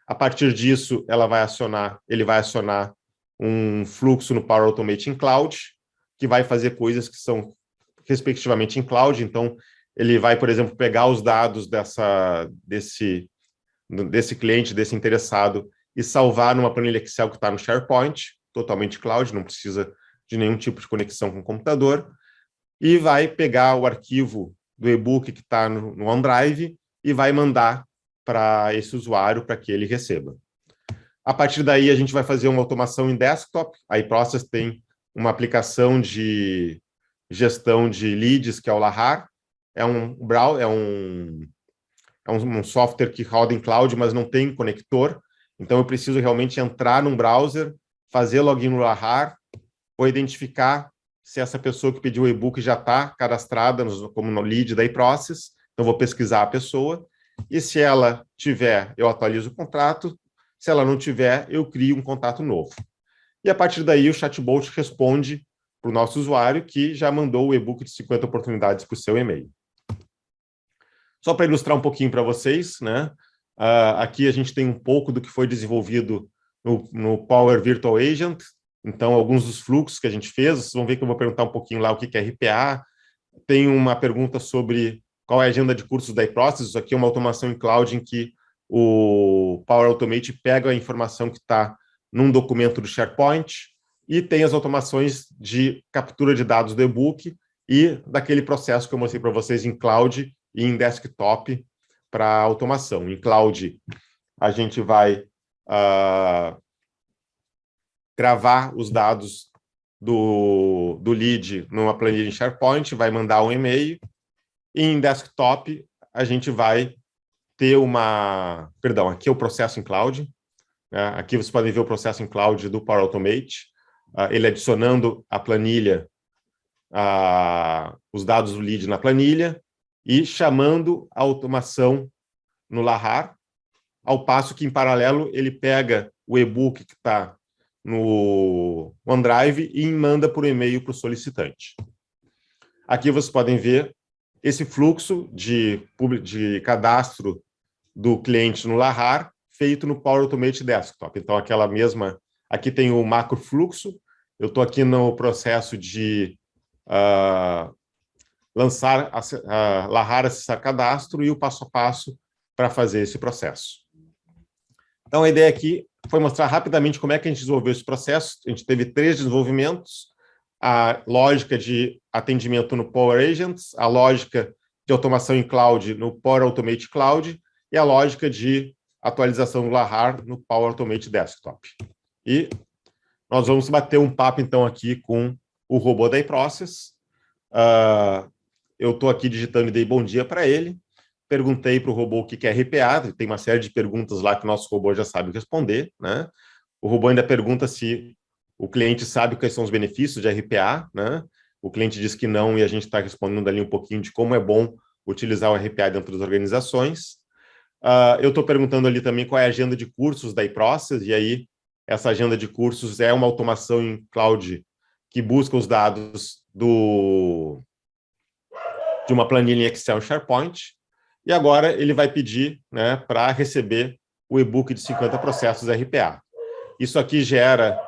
A partir disso, ele vai acionar um fluxo no Power Automate em Cloud, que vai fazer coisas que são respectivamente em Cloud. Então, ele vai, por exemplo, pegar os dados desse cliente, desse interessado, e salvar numa planilha Excel que está no SharePoint, totalmente cloud, não precisa de nenhum tipo de conexão com o computador, e vai pegar o arquivo do e-book que está no OneDrive e vai mandar para esse usuário para que ele receba. A partir daí, a gente vai fazer uma automação em desktop. A iProcess tem uma aplicação de gestão de leads, que é o Lahar. É um software que roda em cloud, mas não tem conector. Então, eu preciso realmente entrar num browser, fazer login no Lahar, vou identificar se essa pessoa que pediu o e-book já está cadastrada como no lead da iProcess, então vou pesquisar a pessoa, e se ela tiver, eu atualizo o contrato, se ela não tiver, eu crio um contato novo. E a partir daí o chatbot responde para o nosso usuário que já mandou o e-book de 50 oportunidades para o seu e-mail. Só para ilustrar um pouquinho para vocês, né? Aqui a gente tem um pouco do que foi desenvolvido no Power Virtual Agent. Então, alguns dos fluxos que a gente fez, vocês vão ver que eu vou perguntar um pouquinho lá o que é RPA. Tem uma pergunta sobre qual é a agenda de cursos da iProcess. Isso aqui é uma automação em cloud em que o Power Automate pega a informação que está num documento do SharePoint e tem as automações de captura de dados do e-book e daquele processo que eu mostrei para vocês em cloud e em desktop para automação. Em cloud, a gente vai gravar os dados do lead numa planilha em SharePoint, vai mandar um e-mail, e em desktop a gente vai ter uma... Perdão, aqui é o processo em cloud, né? Aqui vocês podem ver o processo em cloud do Power Automate, ele adicionando a planilha, os dados do lead na planilha, e chamando a automação no Lahar, ao passo que, em paralelo, ele pega o e-book que está no OneDrive e manda por e-mail para o solicitante. Aqui vocês podem ver esse fluxo de cadastro do cliente no Lahar, feito no Power Automate Desktop. Então, aquela mesma... Aqui tem o macro fluxo, eu estou aqui no processo de lançar, Lahar acessar cadastro e o passo a passo para fazer esse processo. Então, a ideia aqui foi mostrar rapidamente como é que a gente desenvolveu esse processo. A gente teve 3 desenvolvimentos: a lógica de atendimento no Power Agents, a lógica de automação em cloud no Power Automate Cloud e a lógica de atualização do Lahar no Power Automate Desktop. E nós vamos bater um papo, então, aqui com o robô da iProcess. Eu estou aqui digitando e dei bom dia para ele. Perguntei para o robô o que é RPA, tem uma série de perguntas lá que o nosso robô já sabe responder, né? O robô ainda pergunta se o cliente sabe quais são os benefícios de RPA, né? O cliente diz que não, e a gente está respondendo ali um pouquinho de como é bom utilizar o RPA dentro das organizações. Eu estou perguntando ali também qual é a agenda de cursos da iProcess, e aí essa agenda de cursos é uma automação em cloud que busca os dados de uma planilha em Excel SharePoint, e agora ele vai pedir, né, para receber o e-book de 50 processos RPA. Isso aqui gera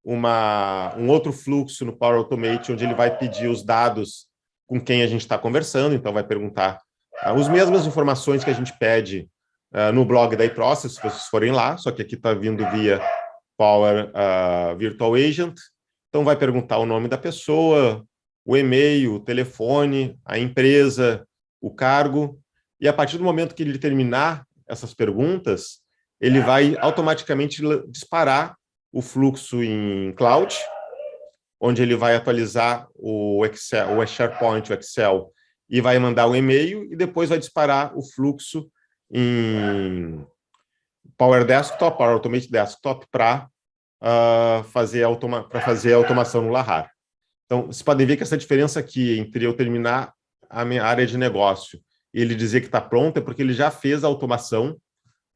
um outro fluxo no Power Automate, onde ele vai pedir os dados com quem a gente está conversando, então vai perguntar as mesmas informações que a gente pede no blog da iProcess, se vocês forem lá, só que aqui está vindo via Power Virtual Agent, então vai perguntar o nome da pessoa, o e-mail, o telefone, a empresa, o cargo, e a partir do momento que ele terminar essas perguntas, ele vai automaticamente disparar o fluxo em cloud, onde ele vai atualizar o Excel, o SharePoint, o Excel, e vai mandar o e-mail, e depois vai disparar o fluxo em Power Desktop, Power Automate Desktop, para fazer a automação no Lahar. Então, vocês podem ver que essa diferença aqui entre eu terminar a minha área de negócio e ele dizer que está pronto é porque ele já fez a automação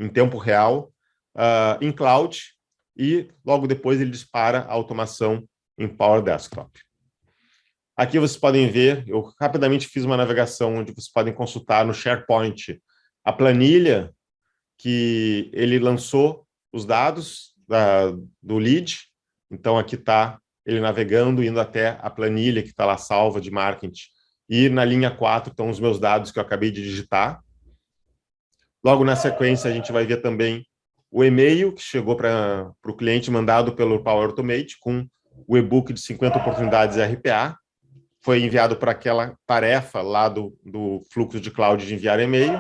em tempo real em cloud e logo depois ele dispara a automação em Power Desktop. Aqui vocês podem ver, eu rapidamente fiz uma navegação onde vocês podem consultar no SharePoint a planilha que ele lançou os dados do lead. Então, aqui está ele navegando, indo até a planilha que está lá salva de marketing. E na linha 4 estão os meus dados que eu acabei de digitar. Logo na sequência, a gente vai ver também o e-mail que chegou para o cliente mandado pelo Power Automate com o e-book de 50 oportunidades RPA. Foi enviado para aquela tarefa lá do fluxo de cloud de enviar e-mail.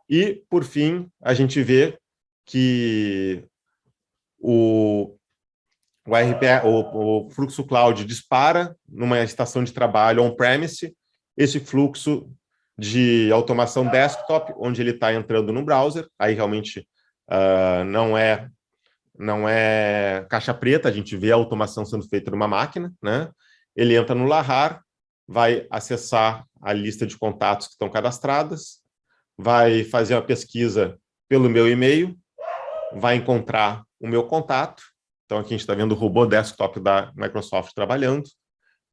E, por fim, a gente vê que o RPA, o fluxo cloud dispara numa estação de trabalho on-premise esse fluxo de automação desktop, onde ele está entrando no browser. Aí realmente não é caixa preta, a gente vê a automação sendo feita numa máquina, né? Ele entra no Lahar, vai acessar a lista de contatos que estão cadastradas, vai fazer uma pesquisa pelo meu e-mail, vai encontrar o meu contato. Então, aqui a gente está vendo o robô desktop da Microsoft trabalhando.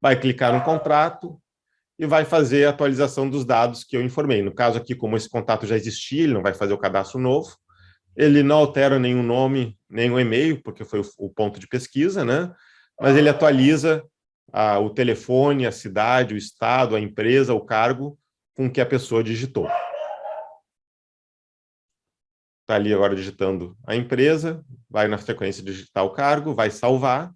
vai clicar no contrato e vai fazer a atualização dos dados que eu informei. No caso aqui, como esse contato já existia, ele não vai fazer o cadastro novo, ele não altera nenhum nome, nenhum e-mail, porque foi o ponto de pesquisa, né? Mas ele atualiza o telefone, a cidade, o estado, a empresa, o cargo com que a pessoa digitou. Está ali agora digitando a empresa, vai na sequência digitar o cargo, vai salvar.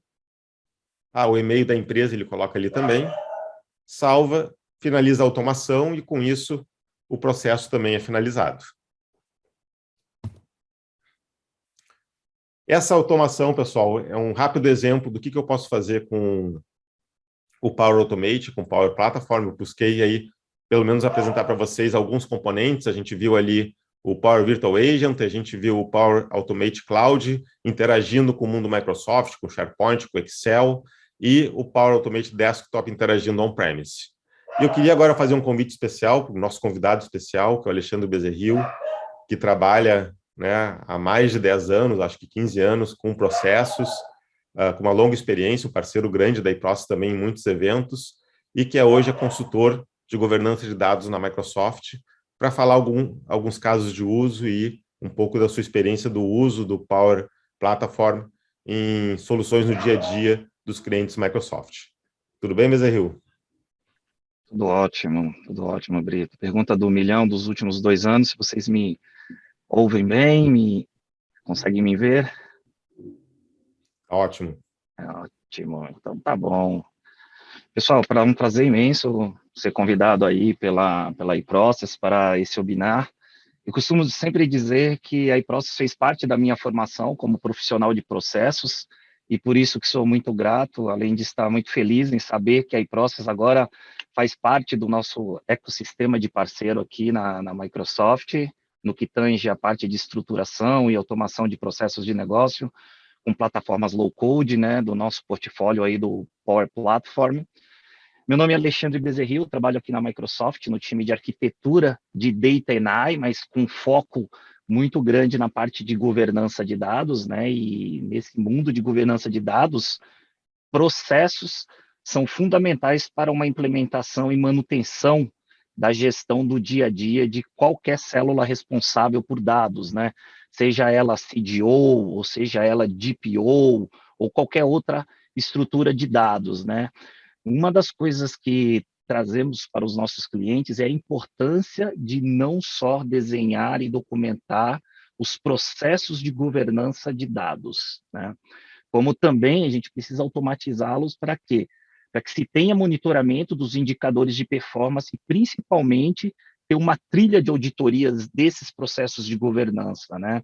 O e-mail da empresa ele coloca ali também. Salva, finaliza a automação e, com isso, o processo também é finalizado. Essa automação, pessoal, é um rápido exemplo do que eu posso fazer com o Power Automate, com o Power Platform. Eu busquei aí, pelo menos, apresentar para vocês alguns componentes. A gente viu ali o Power Virtual Agent, a gente viu o Power Automate Cloud interagindo com o mundo Microsoft, com o SharePoint, com o Excel, e o Power Automate Desktop interagindo on-premise. E eu queria agora fazer um convite especial para o nosso convidado especial, que é o Alexandre Bezerril, que trabalha, né, há mais de 10 anos, acho que 15 anos, com processos, com uma longa experiência, um parceiro grande da iProcess também em muitos eventos, e que hoje é consultor de governança de dados na Microsoft, para falar alguns casos de uso e um pouco da sua experiência do uso do Power Platform em soluções no dia a dia dos clientes Microsoft. Tudo bem, Bezerril? Tudo ótimo, Brito. Pergunta do milhão dos últimos 2 anos, se vocês me ouvem bem, conseguem me ver? Ótimo. Ótimo, então tá bom. Pessoal, para um prazer imenso ser convidado aí pela iProcess para esse webinar. Eu costumo sempre dizer que a iProcess fez parte da minha formação como profissional de processos, e por isso que sou muito grato, além de estar muito feliz em saber que a iProcess agora faz parte do nosso ecossistema de parceiro aqui na Microsoft, no que tange a parte de estruturação e automação de processos de negócio, com plataformas low-code, né, do nosso portfólio aí do Power Platform. Meu nome é Alexandre Bezerril, trabalho aqui na Microsoft, no time de arquitetura de Data and AI, mas com foco muito grande na parte de governança de dados, né? E nesse mundo de governança de dados, processos são fundamentais para uma implementação e manutenção da gestão do dia a dia de qualquer célula responsável por dados, né? Seja ela CDO, ou seja ela DPO, ou qualquer outra estrutura de dados, né? Uma das coisas que trazemos para os nossos clientes é a importância de não só desenhar e documentar os processos de governança de dados, né? Como também a gente precisa automatizá-los para quê? Para que se tenha monitoramento dos indicadores de performance e, principalmente, ter uma trilha de auditorias desses processos de governança, né?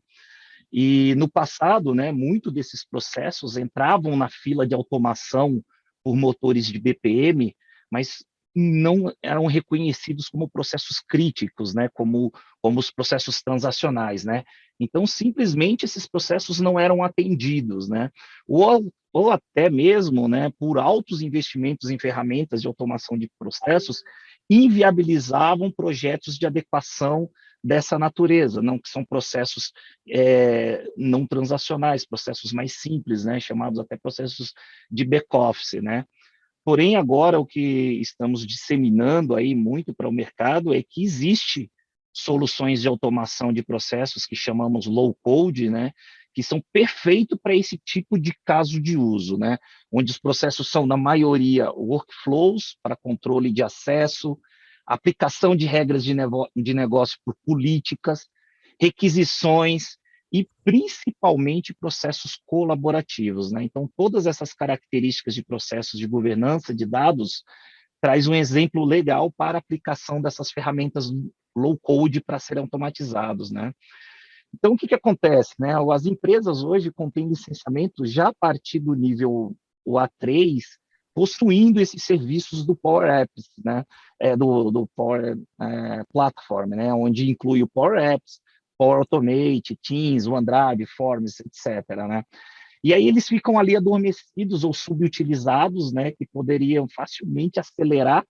E no passado, né, muito desses processos entravam na fila de automação por motores de BPM, mas não eram reconhecidos como processos críticos, né, como os processos transacionais, né? Então, simplesmente esses processos não eram atendidos, né? Ou até mesmo, né, por altos investimentos em ferramentas de automação de processos, inviabilizavam projetos de adequação dessa natureza, não que são processos não transacionais, processos mais simples, né, chamados até processos de back-office, né? Porém, agora o que estamos disseminando aí muito para o mercado é que existe soluções de automação de processos que chamamos low-code, né, que são perfeitos para esse tipo de caso de uso, né, onde os processos são, na maioria, workflows para controle de acesso, aplicação de regras de negócio por políticas, requisições e, principalmente, processos colaborativos, né? Então, todas essas características de processos de governança de dados traz um exemplo legal para a aplicação dessas ferramentas low-code para serem automatizados, né? Então, o que acontece, né? As empresas hoje contêm licenciamento já a partir do nível A3, possuindo esses serviços do Power Apps, né? Do Power Platform, né? Onde inclui o Power Apps, Power Automate, Teams, OneDrive, Forms, etc., né? E aí eles ficam ali adormecidos ou subutilizados, né? Que poderiam facilmente acelerar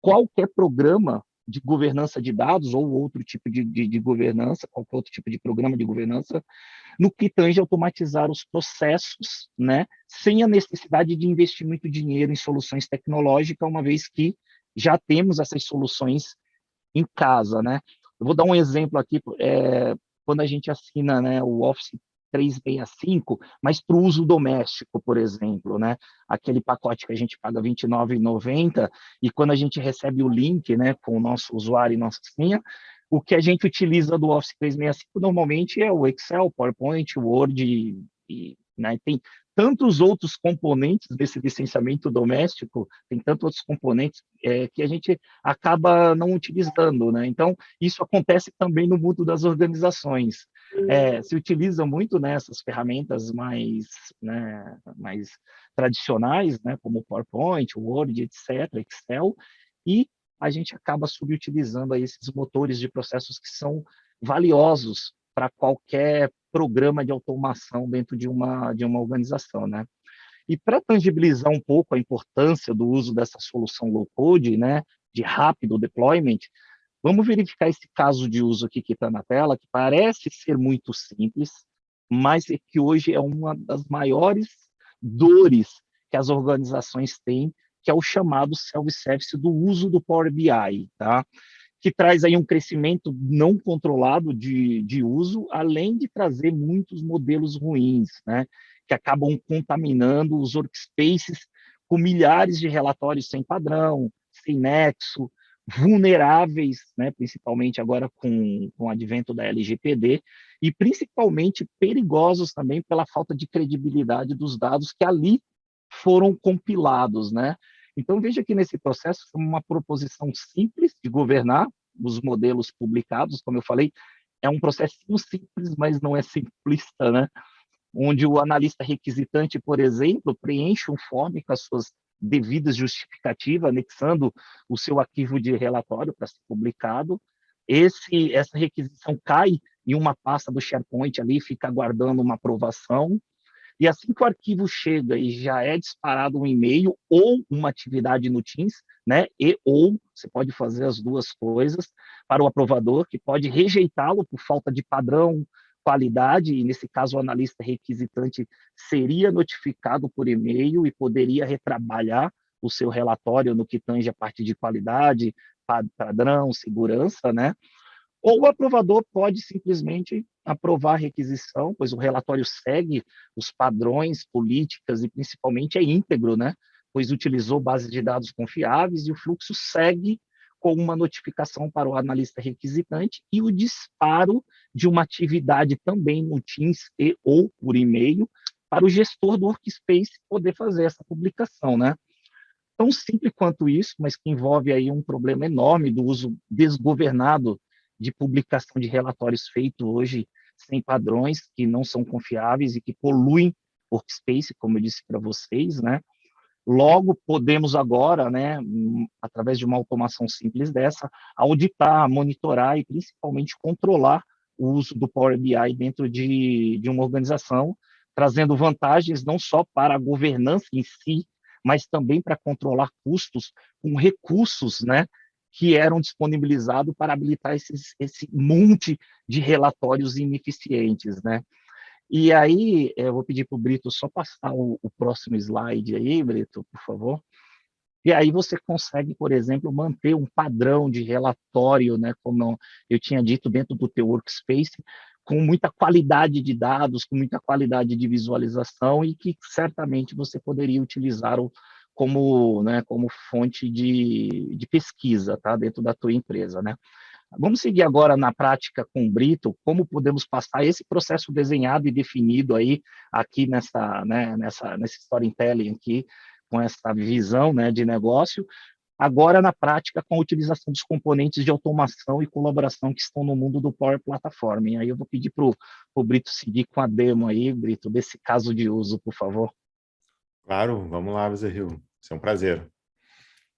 qualquer programa de governança de dados ou outro tipo de governança, qualquer outro tipo de programa de governança, no que tange automatizar os processos, né, sem a necessidade de investir muito dinheiro em soluções tecnológicas, uma vez que já temos essas soluções em casa, né? Eu vou dar um exemplo aqui, quando a gente assina, né, o Office 365, mas para o uso doméstico, por exemplo, né? Aquele pacote que a gente paga R$ 29,90 e quando a gente recebe o link, né, com o nosso usuário e nossa senha, o que a gente utiliza do Office 365 normalmente é o Excel, PowerPoint, Word, né, tem tantos outros componentes desse licenciamento doméstico, tem tantos outros componentes que a gente acaba não utilizando, né? Então, isso acontece também no mundo das organizações. Se utiliza muito nessas ferramentas mais tradicionais, né, como PowerPoint, Word, etc., Excel, e a gente acaba subutilizando aí esses motores de processos que são valiosos para qualquer programa de automação dentro de uma organização, né? E para tangibilizar um pouco a importância do uso dessa solução low-code, né, de rápido deployment, vamos verificar esse caso de uso aqui que está na tela, que parece ser muito simples, mas é que hoje é uma das maiores dores que as organizações têm, que é o chamado self-service do uso do Power BI, tá? Que traz aí um crescimento não controlado de uso, além de trazer muitos modelos ruins, né, que acabam contaminando os workspaces com milhares de relatórios sem padrão, sem nexo, vulneráveis, né, principalmente agora com o advento da LGPD, e principalmente perigosos também pela falta de credibilidade dos dados que ali foram compilados, né? Então, veja que nesse processo é uma proposição simples de governar os modelos publicados, como eu falei, é um processo simples, mas não é simplista, né? Onde o analista requisitante, por exemplo, preenche um form com as suas devidas justificativas, anexando o seu arquivo de relatório para ser publicado. Essa requisição cai em uma pasta do SharePoint ali, fica aguardando uma aprovação, e assim que o arquivo chega e já é disparado um e-mail ou uma atividade no Teams, né? Ou você pode fazer as duas coisas para o aprovador, que pode rejeitá-lo por falta de padrão, qualidade, e nesse caso o analista requisitante seria notificado por e-mail e poderia retrabalhar o seu relatório no que tange a parte de qualidade, padrão, segurança, né? Ou o aprovador pode simplesmente aprovar a requisição, pois o relatório segue os padrões, políticas e principalmente é íntegro, né? Pois utilizou bases de dados confiáveis e o fluxo segue com uma notificação para o analista requisitante e o disparo de uma atividade também no Teams ou por e-mail para o gestor do workspace poder fazer essa publicação, né? Tão simples quanto isso, mas que envolve aí um problema enorme do uso desgovernado de publicação de relatórios feito hoje sem padrões, que não são confiáveis e que poluem o workspace, como eu disse para vocês, né? Logo, podemos agora, né, através de uma automação simples dessa, auditar, monitorar e principalmente controlar o uso do Power BI dentro de uma organização, trazendo vantagens não só para a governança em si, mas também para controlar custos com recursos, né, que eram disponibilizados para habilitar esse monte de relatórios ineficientes, né? E aí, eu vou pedir para o Brito só passar o próximo slide aí, Brito, por favor. E aí você consegue, por exemplo, manter um padrão de relatório, né, como eu tinha dito, dentro do teu workspace, com muita qualidade de dados, com muita qualidade de visualização e que certamente você poderia utilizar como fonte de pesquisa, tá, dentro da tua empresa, né? Vamos seguir agora na prática com o Brito, como podemos passar esse processo desenhado e definido aí, aqui nesse storytelling aqui, com essa visão, né, de negócio, agora na prática com a utilização dos componentes de automação e colaboração que estão no mundo do Power Platform. E aí eu vou pedir para o Brito seguir com a demo aí, Brito, desse caso de uso, por favor. Claro, vamos lá, Bezerril. Isso é um prazer.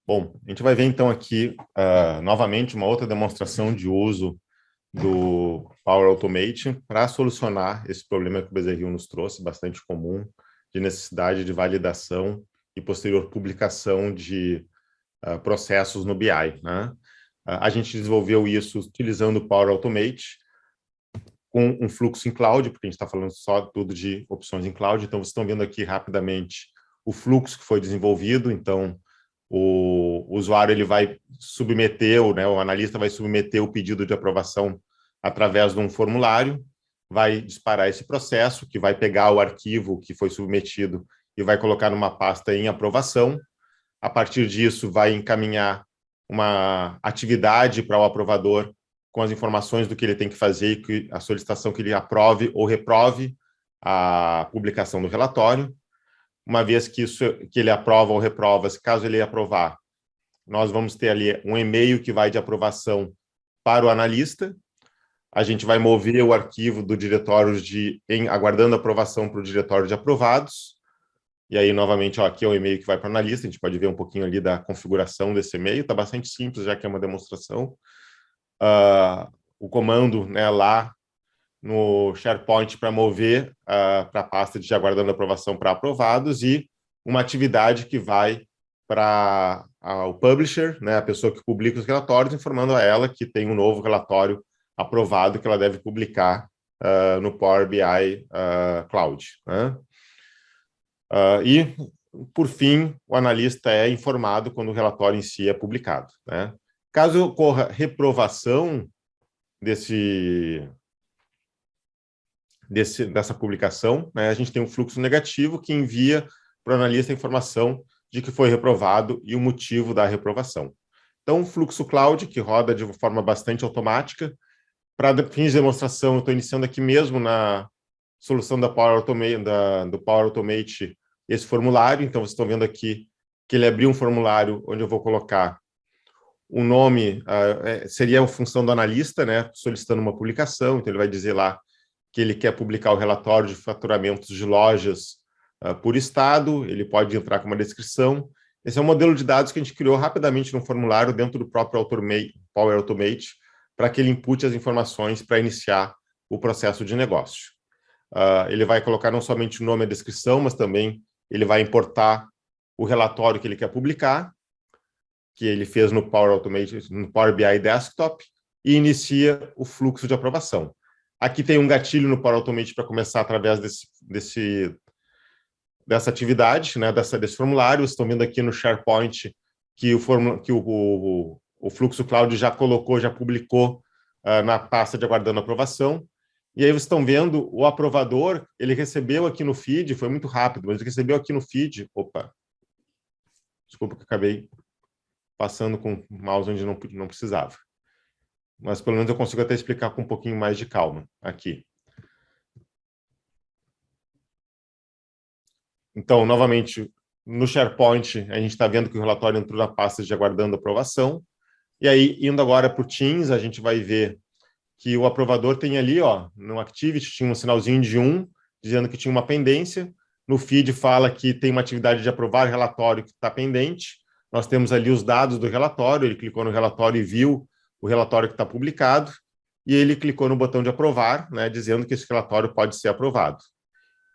Bom, a gente vai ver então aqui, novamente, uma outra demonstração de uso do Power Automate para solucionar esse problema que o Bezerril nos trouxe, bastante comum, de necessidade de validação e posterior publicação de processos no BI, né? A gente desenvolveu isso utilizando o Power Automate, com um fluxo em cloud, porque a gente está falando só tudo de opções em cloud. Então, vocês estão vendo aqui rapidamente o fluxo que foi desenvolvido. Então, o usuário ele vai submeter, né, o analista vai submeter o pedido de aprovação através de um formulário, vai disparar esse processo, que vai pegar o arquivo que foi submetido e vai colocar numa pasta em aprovação. A partir disso, vai encaminhar uma atividade para o aprovador com as informações do que ele tem que fazer e que a solicitação que ele aprove ou reprove a publicação do relatório. Uma vez que ele aprova ou reprova, se caso ele aprovar, nós vamos ter ali um e-mail que vai de aprovação para o analista. A gente vai mover o arquivo do diretório aguardando aprovação para o diretório de aprovados. E aí, novamente, ó, aqui é o e-mail que vai para o analista. A gente pode ver um pouquinho ali da configuração desse e-mail. Está bastante simples, já que é uma demonstração. O comando, né, lá no SharePoint para mover para a pasta de aguardando aprovação para aprovados, e uma atividade que vai para o publisher, né, a pessoa que publica os relatórios, informando a ela que tem um novo relatório aprovado que ela deve publicar no Power BI Cloud. Né? E, por fim, o analista é informado quando o relatório em si é publicado. Né? Caso ocorra reprovação dessa publicação, né, a gente tem um fluxo negativo que envia para o analista a informação de que foi reprovado e o motivo da reprovação. Então, o fluxo cloud, que roda de forma bastante automática. Para fins de demonstração, eu estou iniciando aqui mesmo na solução do Power Automate esse formulário. Então, vocês estão vendo aqui que ele abriu um formulário onde eu vou colocar o nome, seria a função do analista, né, solicitando uma publicação. Então, ele vai dizer lá que ele quer publicar o relatório de faturamentos de lojas por estado. Ele pode entrar com uma descrição. Esse é um modelo de dados que a gente criou rapidamente no formulário dentro do próprio Power Automate, para que ele inpute as informações para iniciar o processo de negócio. Ele vai colocar não somente o nome e a descrição, mas também ele vai importar o relatório que ele quer publicar, que ele fez no Power Automate, no Power BI Desktop, e inicia o fluxo de aprovação. Aqui tem um gatilho no Power Automate para começar através dessa atividade, né, desse formulário. Vocês estão vendo aqui no SharePoint que o Fluxo Cloud já publicou na pasta de aguardando aprovação. E aí vocês estão vendo o aprovador, ele recebeu aqui no feed, foi muito rápido, mas ele recebeu aqui no feed, desculpa que eu acabei passando com o mouse onde não precisava. Mas pelo menos eu consigo até explicar com um pouquinho mais de calma aqui. Então, novamente, no SharePoint, a gente está vendo que o relatório entrou na pasta de aguardando aprovação. E aí, indo agora para o Teams, a gente vai ver que o aprovador tem ali, ó, no Activity, tinha um sinalzinho de 1, dizendo que tinha uma pendência. No feed fala que tem uma atividade de aprovar relatório que está pendente. Nós temos ali os dados do relatório, ele clicou no relatório e viu o relatório que está publicado, e ele clicou no botão de aprovar, né, dizendo que esse relatório pode ser aprovado.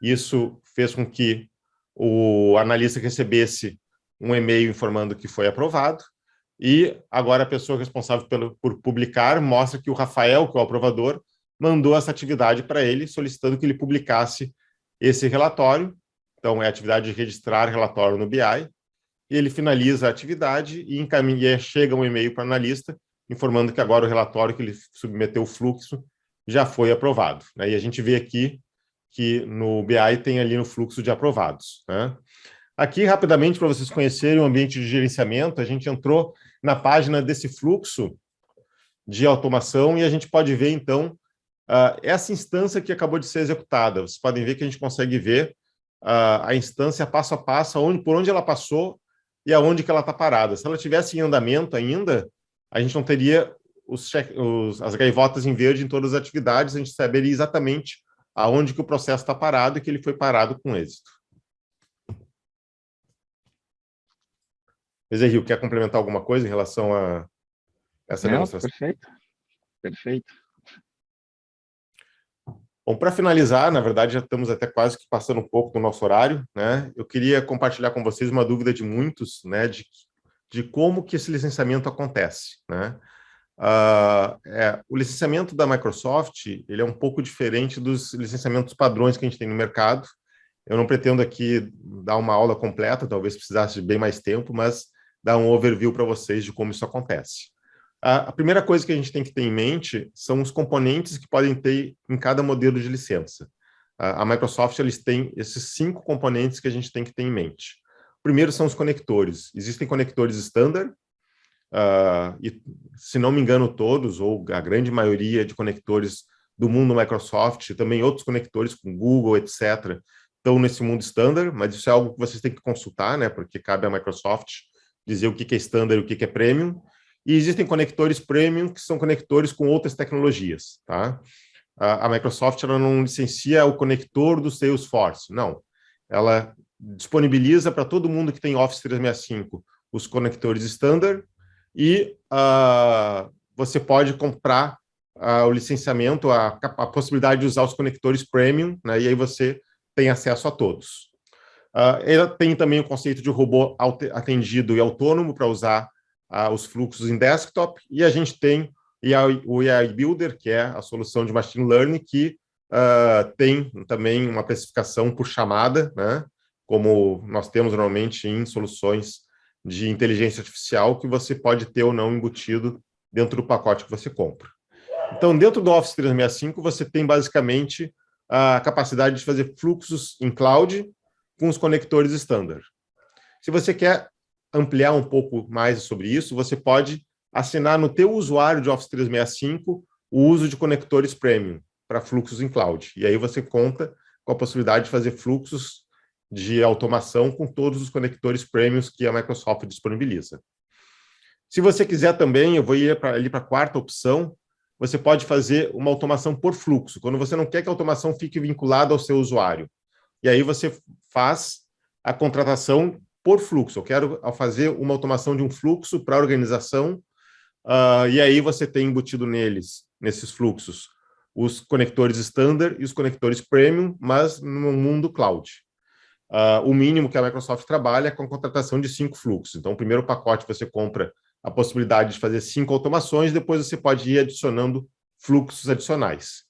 Isso fez com que o analista recebesse um e-mail informando que foi aprovado, e agora a pessoa responsável por publicar mostra que o Rafael, que é o aprovador, mandou essa atividade para ele, solicitando que ele publicasse esse relatório. Então, é a atividade de registrar relatório no BI, e ele finaliza a atividade e chega um e-mail para o analista, informando que agora o relatório que ele submeteu o fluxo já foi aprovado. Né? E a gente vê aqui que no BI tem ali no fluxo de aprovados. Né? Aqui, rapidamente, para vocês conhecerem o ambiente de gerenciamento, a gente entrou na página desse fluxo de automação e a gente pode ver, então, essa instância que acabou de ser executada. Vocês podem ver que a gente consegue ver a instância passo a passo, por onde ela passou e aonde que ela está parada. Se ela estivesse em andamento ainda, a gente não teria as gaivotas em verde em todas as atividades, a gente saberia exatamente aonde que o processo está parado e que ele foi parado com êxito. Ezerril, quer complementar alguma coisa em relação a essa demonstração? Perfeito, perfeito. Bom, para finalizar, na verdade, já estamos até quase que passando um pouco do nosso horário, né? Eu queria compartilhar com vocês uma dúvida de muitos, né, de como que esse licenciamento acontece, né? O licenciamento da Microsoft ele é um pouco diferente dos licenciamentos padrões que a gente tem no mercado. Eu não pretendo aqui dar uma aula completa, talvez precisasse de bem mais tempo, mas dar um overview para vocês de como isso acontece. A primeira coisa que a gente tem que ter em mente são os componentes que podem ter em cada modelo de licença. A Microsoft eles tem esses 5 componentes que a gente tem que ter em mente. O primeiro são os conectores. Existem conectores standard, e, se não me engano, todos, ou a grande maioria de conectores do mundo Microsoft, e também outros conectores com Google, etc., estão nesse mundo standard, mas isso é algo que vocês têm que consultar, né, porque cabe à Microsoft dizer o que é standard e o que é premium. E existem conectores premium, que são conectores com outras tecnologias, tá? A Microsoft ela não licencia o conector do Salesforce, não. Ela disponibiliza para todo mundo que tem Office 365 os conectores standard e você pode comprar o licenciamento, a possibilidade de usar os conectores premium, né, e aí você tem acesso a todos. Ela tem também o conceito de robô atendido e autônomo para usar os fluxos em desktop, e a gente tem o AI Builder, que é a solução de machine learning, que tem também uma precificação por chamada, né, como nós temos normalmente em soluções de inteligência artificial, que você pode ter ou não embutido dentro do pacote que você compra. Então, dentro do Office 365, você tem basicamente a capacidade de fazer fluxos em cloud com os conectores standard. Se você quer ampliar um pouco mais sobre isso, você pode assinar no teu usuário de Office 365 o uso de conectores premium para fluxos em cloud. E aí você conta com a possibilidade de fazer fluxos de automação com todos os conectores premiums que a Microsoft disponibiliza. Se você quiser também, eu vou ir ali para a quarta opção, você pode fazer uma automação por fluxo, quando você não quer que a automação fique vinculada ao seu usuário. E aí você faz a contratação por fluxo. Eu quero fazer uma automação de um fluxo para a organização, e aí você tem embutido nesses fluxos, os conectores standard e os conectores premium, mas no mundo cloud. O mínimo que a Microsoft trabalha é com a contratação de 5 fluxos. Então, o primeiro pacote você compra a possibilidade de fazer 5 automações, depois você pode ir adicionando fluxos adicionais.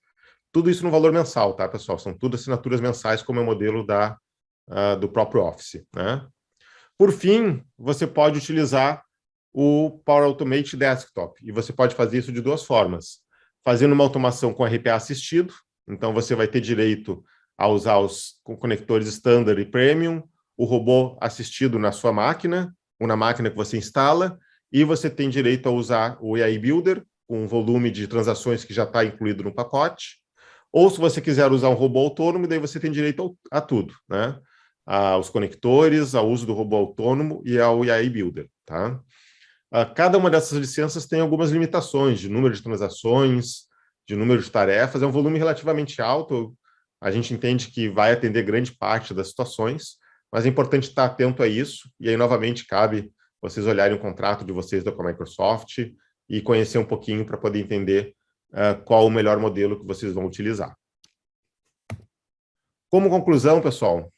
Tudo isso no valor mensal, tá, pessoal? São tudo assinaturas mensais, como é o modelo do próprio Office, né? Por fim, você pode utilizar o Power Automate Desktop, e você pode fazer isso de 2 formas. Fazendo uma automação com RPA assistido, então você vai ter direito a usar os conectores Standard e Premium, o robô assistido na sua máquina, ou na máquina que você instala, e você tem direito a usar o AI Builder, com um volume de transações que já está incluído no pacote. Ou, se você quiser usar um robô autônomo, daí você tem direito a tudo, né? Aos conectores, ao uso do robô autônomo e ao AI Builder, tá? Cada uma dessas licenças tem algumas limitações de número de transações, de número de tarefas, é um volume relativamente alto, a gente entende que vai atender grande parte das situações, mas é importante estar atento a isso, e aí, novamente, cabe vocês olharem o contrato de vocês com a Microsoft e conhecer um pouquinho para poder entender qual o melhor modelo que vocês vão utilizar. Como conclusão, pessoal,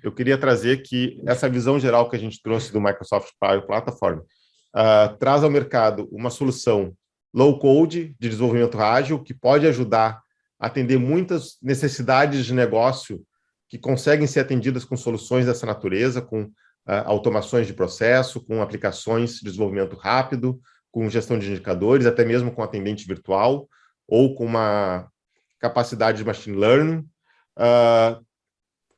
eu queria trazer que essa visão geral que a gente trouxe do Microsoft Power Platform traz ao mercado uma solução low-code de desenvolvimento ágil que pode ajudar a atender muitas necessidades de negócio que conseguem ser atendidas com soluções dessa natureza, com automações de processo, com aplicações de desenvolvimento rápido, com gestão de indicadores, até mesmo com atendente virtual, ou com uma capacidade de machine learning.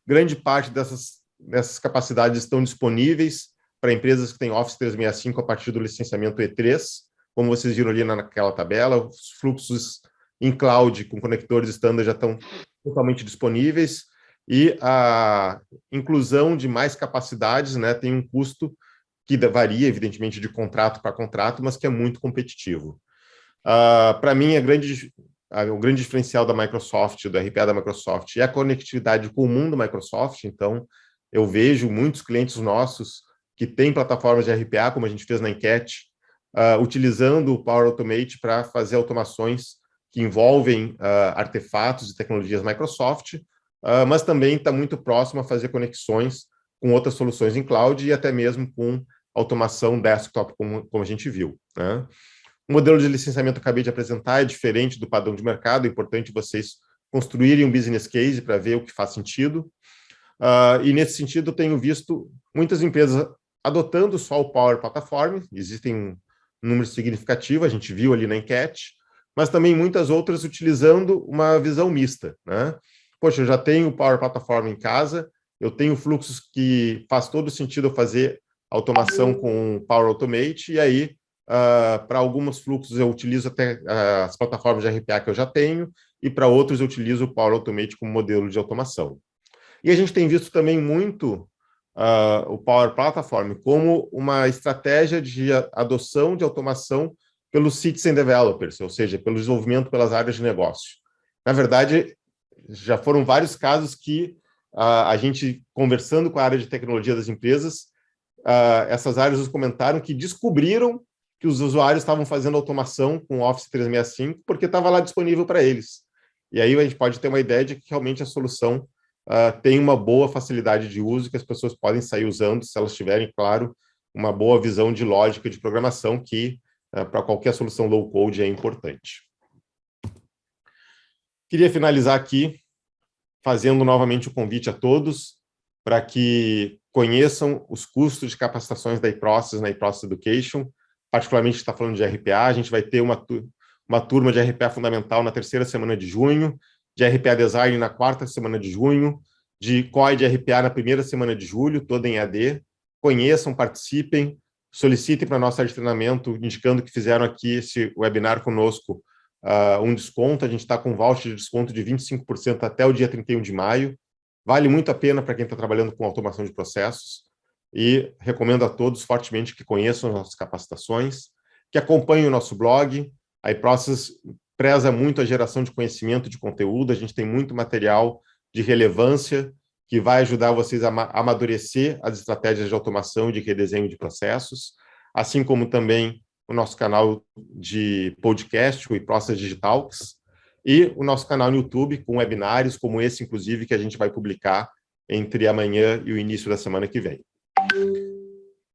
Grande parte dessas capacidades estão disponíveis para empresas que têm Office 365 a partir do licenciamento E3, como vocês viram ali naquela tabela, os fluxos em cloud com conectores standard já estão totalmente disponíveis, e a inclusão de mais capacidades, né, tem um custo que varia, evidentemente, de contrato para contrato, mas que é muito competitivo. Para mim, o grande diferencial da Microsoft, do RPA da Microsoft, é a conectividade com o mundo Microsoft. Então, eu vejo muitos clientes nossos que têm plataformas de RPA, como a gente fez na enquete, utilizando o Power Automate para fazer automações que envolvem artefatos e tecnologias Microsoft, mas também está muito próximo a fazer conexões com outras soluções em cloud e até mesmo com automação desktop, como a gente viu, né? O modelo de licenciamento que eu acabei de apresentar é diferente do padrão de mercado, é importante vocês construírem um business case para ver o que faz sentido. E, nesse sentido, eu tenho visto muitas empresas adotando só o Power Platform, existem um número significativo, a gente viu ali na enquete, mas também muitas outras utilizando uma visão mista, né? Poxa, eu já tenho o Power Platform em casa, eu tenho fluxos que faz todo sentido eu fazer automação com o Power Automate, e aí, para alguns fluxos eu utilizo até as plataformas de RPA que eu já tenho, e para outros eu utilizo o Power Automate como modelo de automação. E a gente tem visto também muito o Power Platform como uma estratégia de adoção de automação pelos citizen developers, ou seja, pelo desenvolvimento pelas áreas de negócio. Na verdade, já foram vários casos que a gente, conversando com a área de tecnologia das empresas, essas áreas nos comentaram que descobriram que os usuários estavam fazendo automação com o Office 365 porque estava lá disponível para eles. E aí a gente pode ter uma ideia de que realmente a solução tem uma boa facilidade de uso, que as pessoas podem sair usando, se elas tiverem, claro, uma boa visão de lógica de programação, que para qualquer solução low-code é importante. Queria finalizar aqui fazendo novamente o convite a todos para que conheçam os custos de capacitações da iProcess na iProcess Education, particularmente está falando de RPA, a gente vai ter uma turma de RPA fundamental na 3ª semana de junho, de RPA Design na 4ª semana de junho, de COI de RPA na 1ª semana de julho, toda em AD. Conheçam, participem, solicitem para a nossa área de treinamento, indicando que fizeram aqui esse webinar conosco um desconto. A gente está com um voucher de desconto de 25% até o dia 31 de maio. Vale muito a pena para quem está trabalhando com automação de processos. E recomendo a todos fortemente que conheçam as nossas capacitações, que acompanhem o nosso blog. A iProcess preza muito a geração de conhecimento, de conteúdo, a gente tem muito material de relevância que vai ajudar vocês a amadurecer as estratégias de automação e de redesenho de processos, assim como também o nosso canal de podcast, o iProcess Digitalks, e o nosso canal no YouTube, com webinários como esse, inclusive, que a gente vai publicar entre amanhã e o início da semana que vem.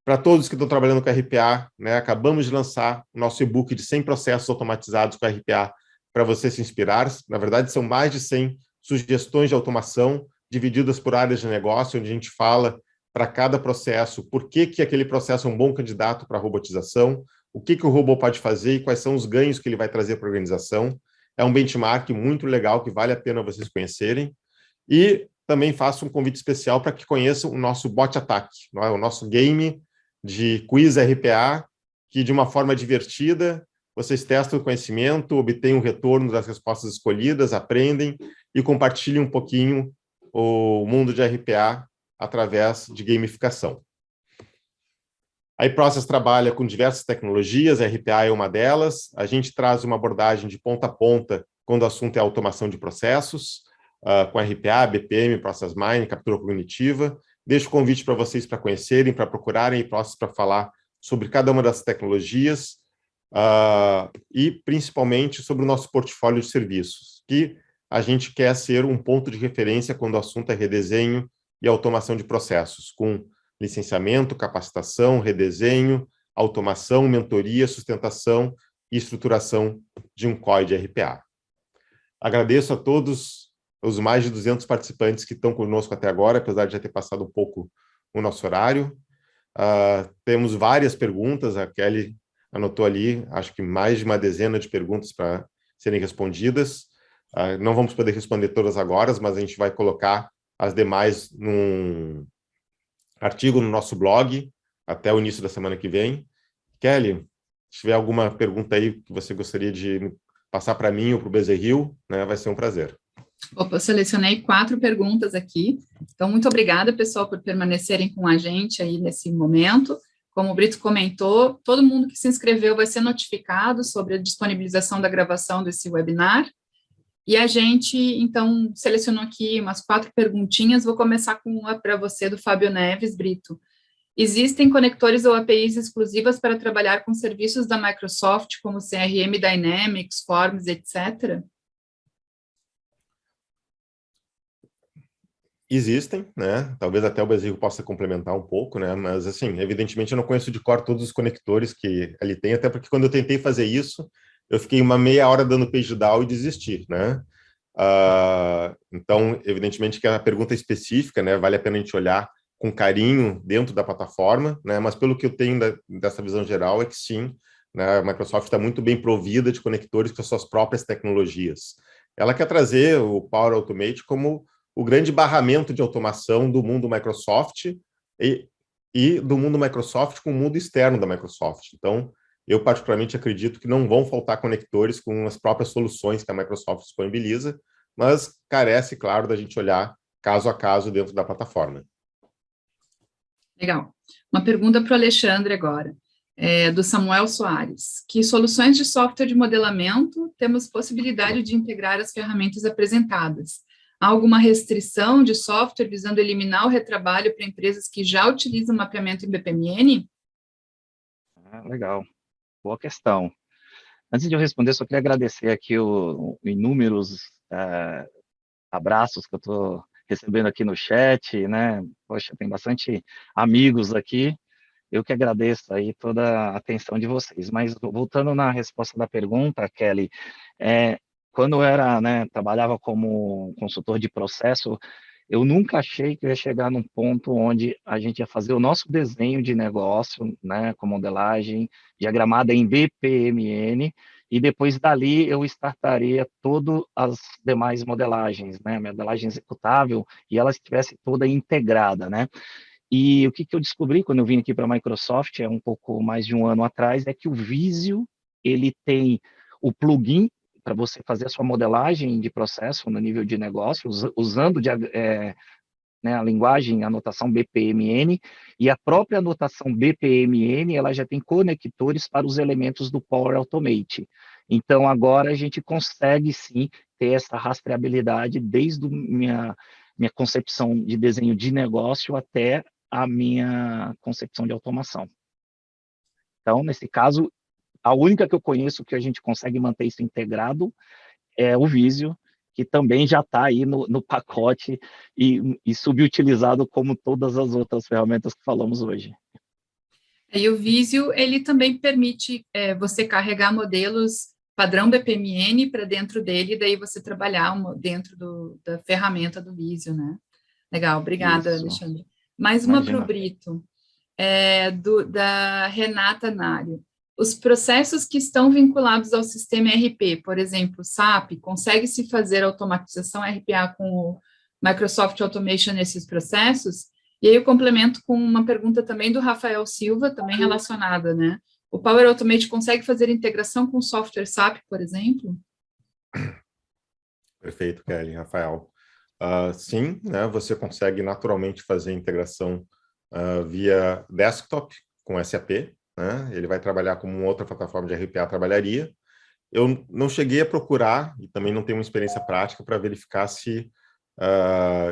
Para todos que estão trabalhando com RPA, né, acabamos de lançar o nosso e-book de 100 processos automatizados com RPA para você se inspirar. Na verdade, são mais de 100 sugestões de automação divididas por áreas de negócio, onde a gente fala para cada processo por que aquele processo é um bom candidato para a robotização, o que o robô pode fazer e quais são os ganhos que ele vai trazer para a organização. É um benchmark muito legal que vale a pena vocês conhecerem. E também faço um convite especial para que conheçam o nosso Bot Attack, não é? O nosso game de quiz RPA, que de uma forma divertida, vocês testam o conhecimento, obtêm um retorno das respostas escolhidas, aprendem e compartilhem um pouquinho o mundo de RPA através de gamificação. A iProcess trabalha com diversas tecnologias, a RPA é uma delas. A gente traz uma abordagem de ponta a ponta quando o assunto é automação de processos, com RPA, BPM, Process Mining, captura cognitiva. Deixo o convite para vocês para conhecerem, para procurarem a iProcess para falar sobre cada uma das tecnologias e, principalmente, sobre o nosso portfólio de serviços, que a gente quer ser um ponto de referência quando o assunto é redesenho e automação de processos, com licenciamento, capacitação, redesenho, automação, mentoria, sustentação e estruturação de um COI de RPA. Agradeço a todos os mais de 200 participantes que estão conosco até agora, apesar de já ter passado um pouco o nosso horário. Temos várias perguntas, a Kelly anotou ali, acho que mais de uma dezena de perguntas para serem respondidas. Não vamos poder responder todas agora, mas a gente vai colocar as demais num artigo no nosso blog até o início da semana que vem. Kelly, se tiver alguma pergunta aí que você gostaria de passar para mim ou para o Bezerril, né, vai ser um prazer. Opa, eu selecionei 4 perguntas aqui. Então, muito obrigada, pessoal, por permanecerem com a gente aí nesse momento. Como o Brito comentou, todo mundo que se inscreveu vai ser notificado sobre a disponibilização da gravação desse webinar. E a gente, então, selecionou aqui umas 4 perguntinhas. Vou começar com uma para você, do Fábio Neves, Brito. Existem conectores ou APIs exclusivas para trabalhar com serviços da Microsoft, como CRM Dynamics, Forms, etc.? Existem, né? Talvez até o Brasil possa complementar um pouco, né? Mas, assim, evidentemente eu não conheço de cor todos os conectores que ali tem, até porque quando eu tentei fazer isso, eu fiquei uma meia hora dando page down e desisti, né? Então, evidentemente que a pergunta é específica, né? Vale a pena a gente olhar com carinho dentro da plataforma, né? Mas pelo que eu tenho dessa visão geral é que sim, né? A Microsoft está muito bem provida de conectores com as suas próprias tecnologias. Ela quer trazer o Power Automate como o grande barramento de automação do mundo Microsoft e do mundo Microsoft com o mundo externo da Microsoft. Então, eu particularmente acredito que não vão faltar conectores com as próprias soluções que a Microsoft disponibiliza, mas carece, claro, da gente olhar caso a caso dentro da plataforma. Legal. Uma pergunta para o Alexandre agora, do Samuel Soares. Que soluções de software de modelamento temos possibilidade de integrar as ferramentas apresentadas? Há alguma restrição de software visando eliminar o retrabalho para empresas que já utilizam mapeamento em BPMN? Legal, boa questão. Antes de eu responder, só queria agradecer aqui o inúmeros abraços que eu estou recebendo aqui no chat, né? Poxa, tem bastante amigos aqui. Eu que agradeço aí toda a atenção de vocês. Mas voltando na resposta da pergunta, Kelly, quando eu era, né, trabalhava como consultor de processo, eu nunca achei que eu ia chegar num ponto onde a gente ia fazer o nosso desenho de negócio, né, com modelagem diagramada em BPMN, e depois dali eu startaria todas as demais modelagens, né, modelagem executável, e ela estivesse toda integrada, né. E o que eu descobri quando eu vim aqui para a Microsoft, um pouco mais de um ano atrás, é que o Visio, ele tem o plugin para você fazer a sua modelagem de processo no nível de negócio, usando né, a linguagem, a anotação BPMN, e a própria anotação BPMN, ela já tem conectores para os elementos do Power Automate. Então, agora a gente consegue, sim, ter essa rastreabilidade desde minha concepção de desenho de negócio até a minha concepção de automação. Então, nesse caso, a única que eu conheço que a gente consegue manter isso integrado é o Visio, que também já está aí no pacote e subutilizado como todas as outras ferramentas que falamos hoje. E o Visio, ele também permite você carregar modelos padrão BPMN para dentro dele, daí você trabalhar dentro da ferramenta do Visio, né? Legal, obrigada, Isso. Alexandre. Mais uma para o Brito, da Renata Nário. Os processos que estão vinculados ao sistema RP, por exemplo, SAP, consegue-se fazer automatização RPA com o Microsoft Automation nesses processos? E aí eu complemento com uma pergunta também do Rafael Silva, também relacionada, né? O Power Automate consegue fazer integração com o software SAP, por exemplo? Perfeito, Kelly, Rafael. Sim, né, você consegue naturalmente fazer integração via desktop com SAP, né? Ele vai trabalhar como uma outra plataforma de RPA trabalharia. Eu não cheguei a procurar, e também não tenho uma experiência prática para verificar se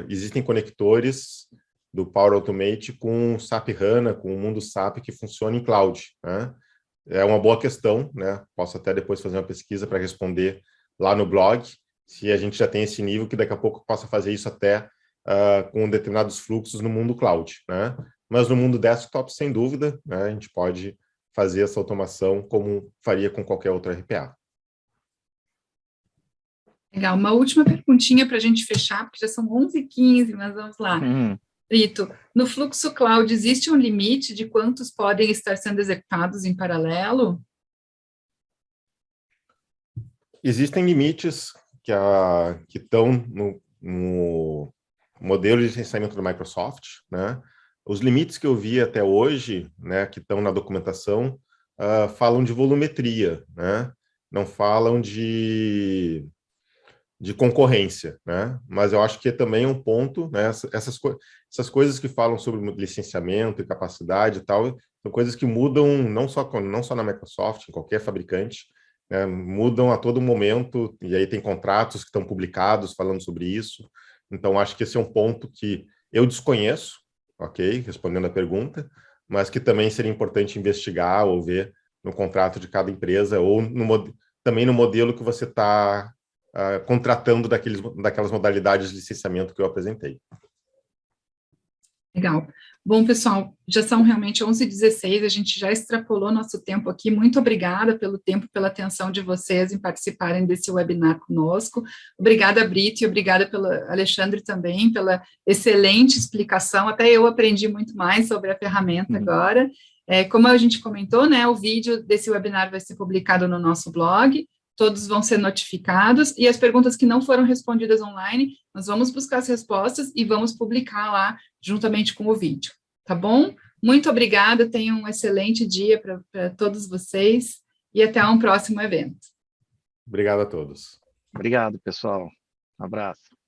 existem conectores do Power Automate com SAP HANA, com o mundo SAP que funciona em cloud, né? É uma boa questão, né? Posso até depois fazer uma pesquisa para responder lá no blog, se a gente já tem esse nível, que daqui a pouco possa fazer isso até com determinados fluxos no mundo cloud, né? Mas no mundo desktop, sem dúvida, né, a gente pode fazer essa automação como faria com qualquer outro RPA. Legal, uma última perguntinha para a gente fechar, porque já são 11h15, mas vamos lá. Brito, no fluxo cloud, existe um limite de quantos podem estar sendo executados em paralelo? Existem limites que estão no modelo de licenciamento da Microsoft, né? Os limites que eu vi até hoje, né, que estão na documentação, falam de volumetria, né? Não falam de concorrência, né? Mas eu acho que também é um ponto, né? Essas coisas que falam sobre licenciamento e capacidade e tal, são coisas que mudam não só na Microsoft, em qualquer fabricante, né? Mudam a todo momento, e aí tem contratos que estão publicados falando sobre isso. Então, acho que esse é um ponto que eu desconheço, ok? Respondendo a pergunta, mas que também seria importante investigar ou ver no contrato de cada empresa, ou também no modelo que você está contratando daquelas modalidades de licenciamento que eu apresentei. Legal. Bom, pessoal, já são realmente 11h16, a gente já extrapolou nosso tempo aqui. Muito obrigada pelo tempo, pela atenção de vocês em participarem desse webinar conosco. Obrigada, Brito, e obrigada pelo Alexandre também, pela excelente explicação. Até eu aprendi muito mais sobre a ferramenta agora. Como a gente comentou, né, o vídeo desse webinar vai ser publicado no nosso blog, todos vão ser notificados, e as perguntas que não foram respondidas online, nós vamos buscar as respostas e vamos publicar lá, juntamente com o vídeo, tá bom? Muito obrigada, tenham um excelente dia para todos vocês, e até um próximo evento. Obrigado a todos. Obrigado, pessoal. Um abraço.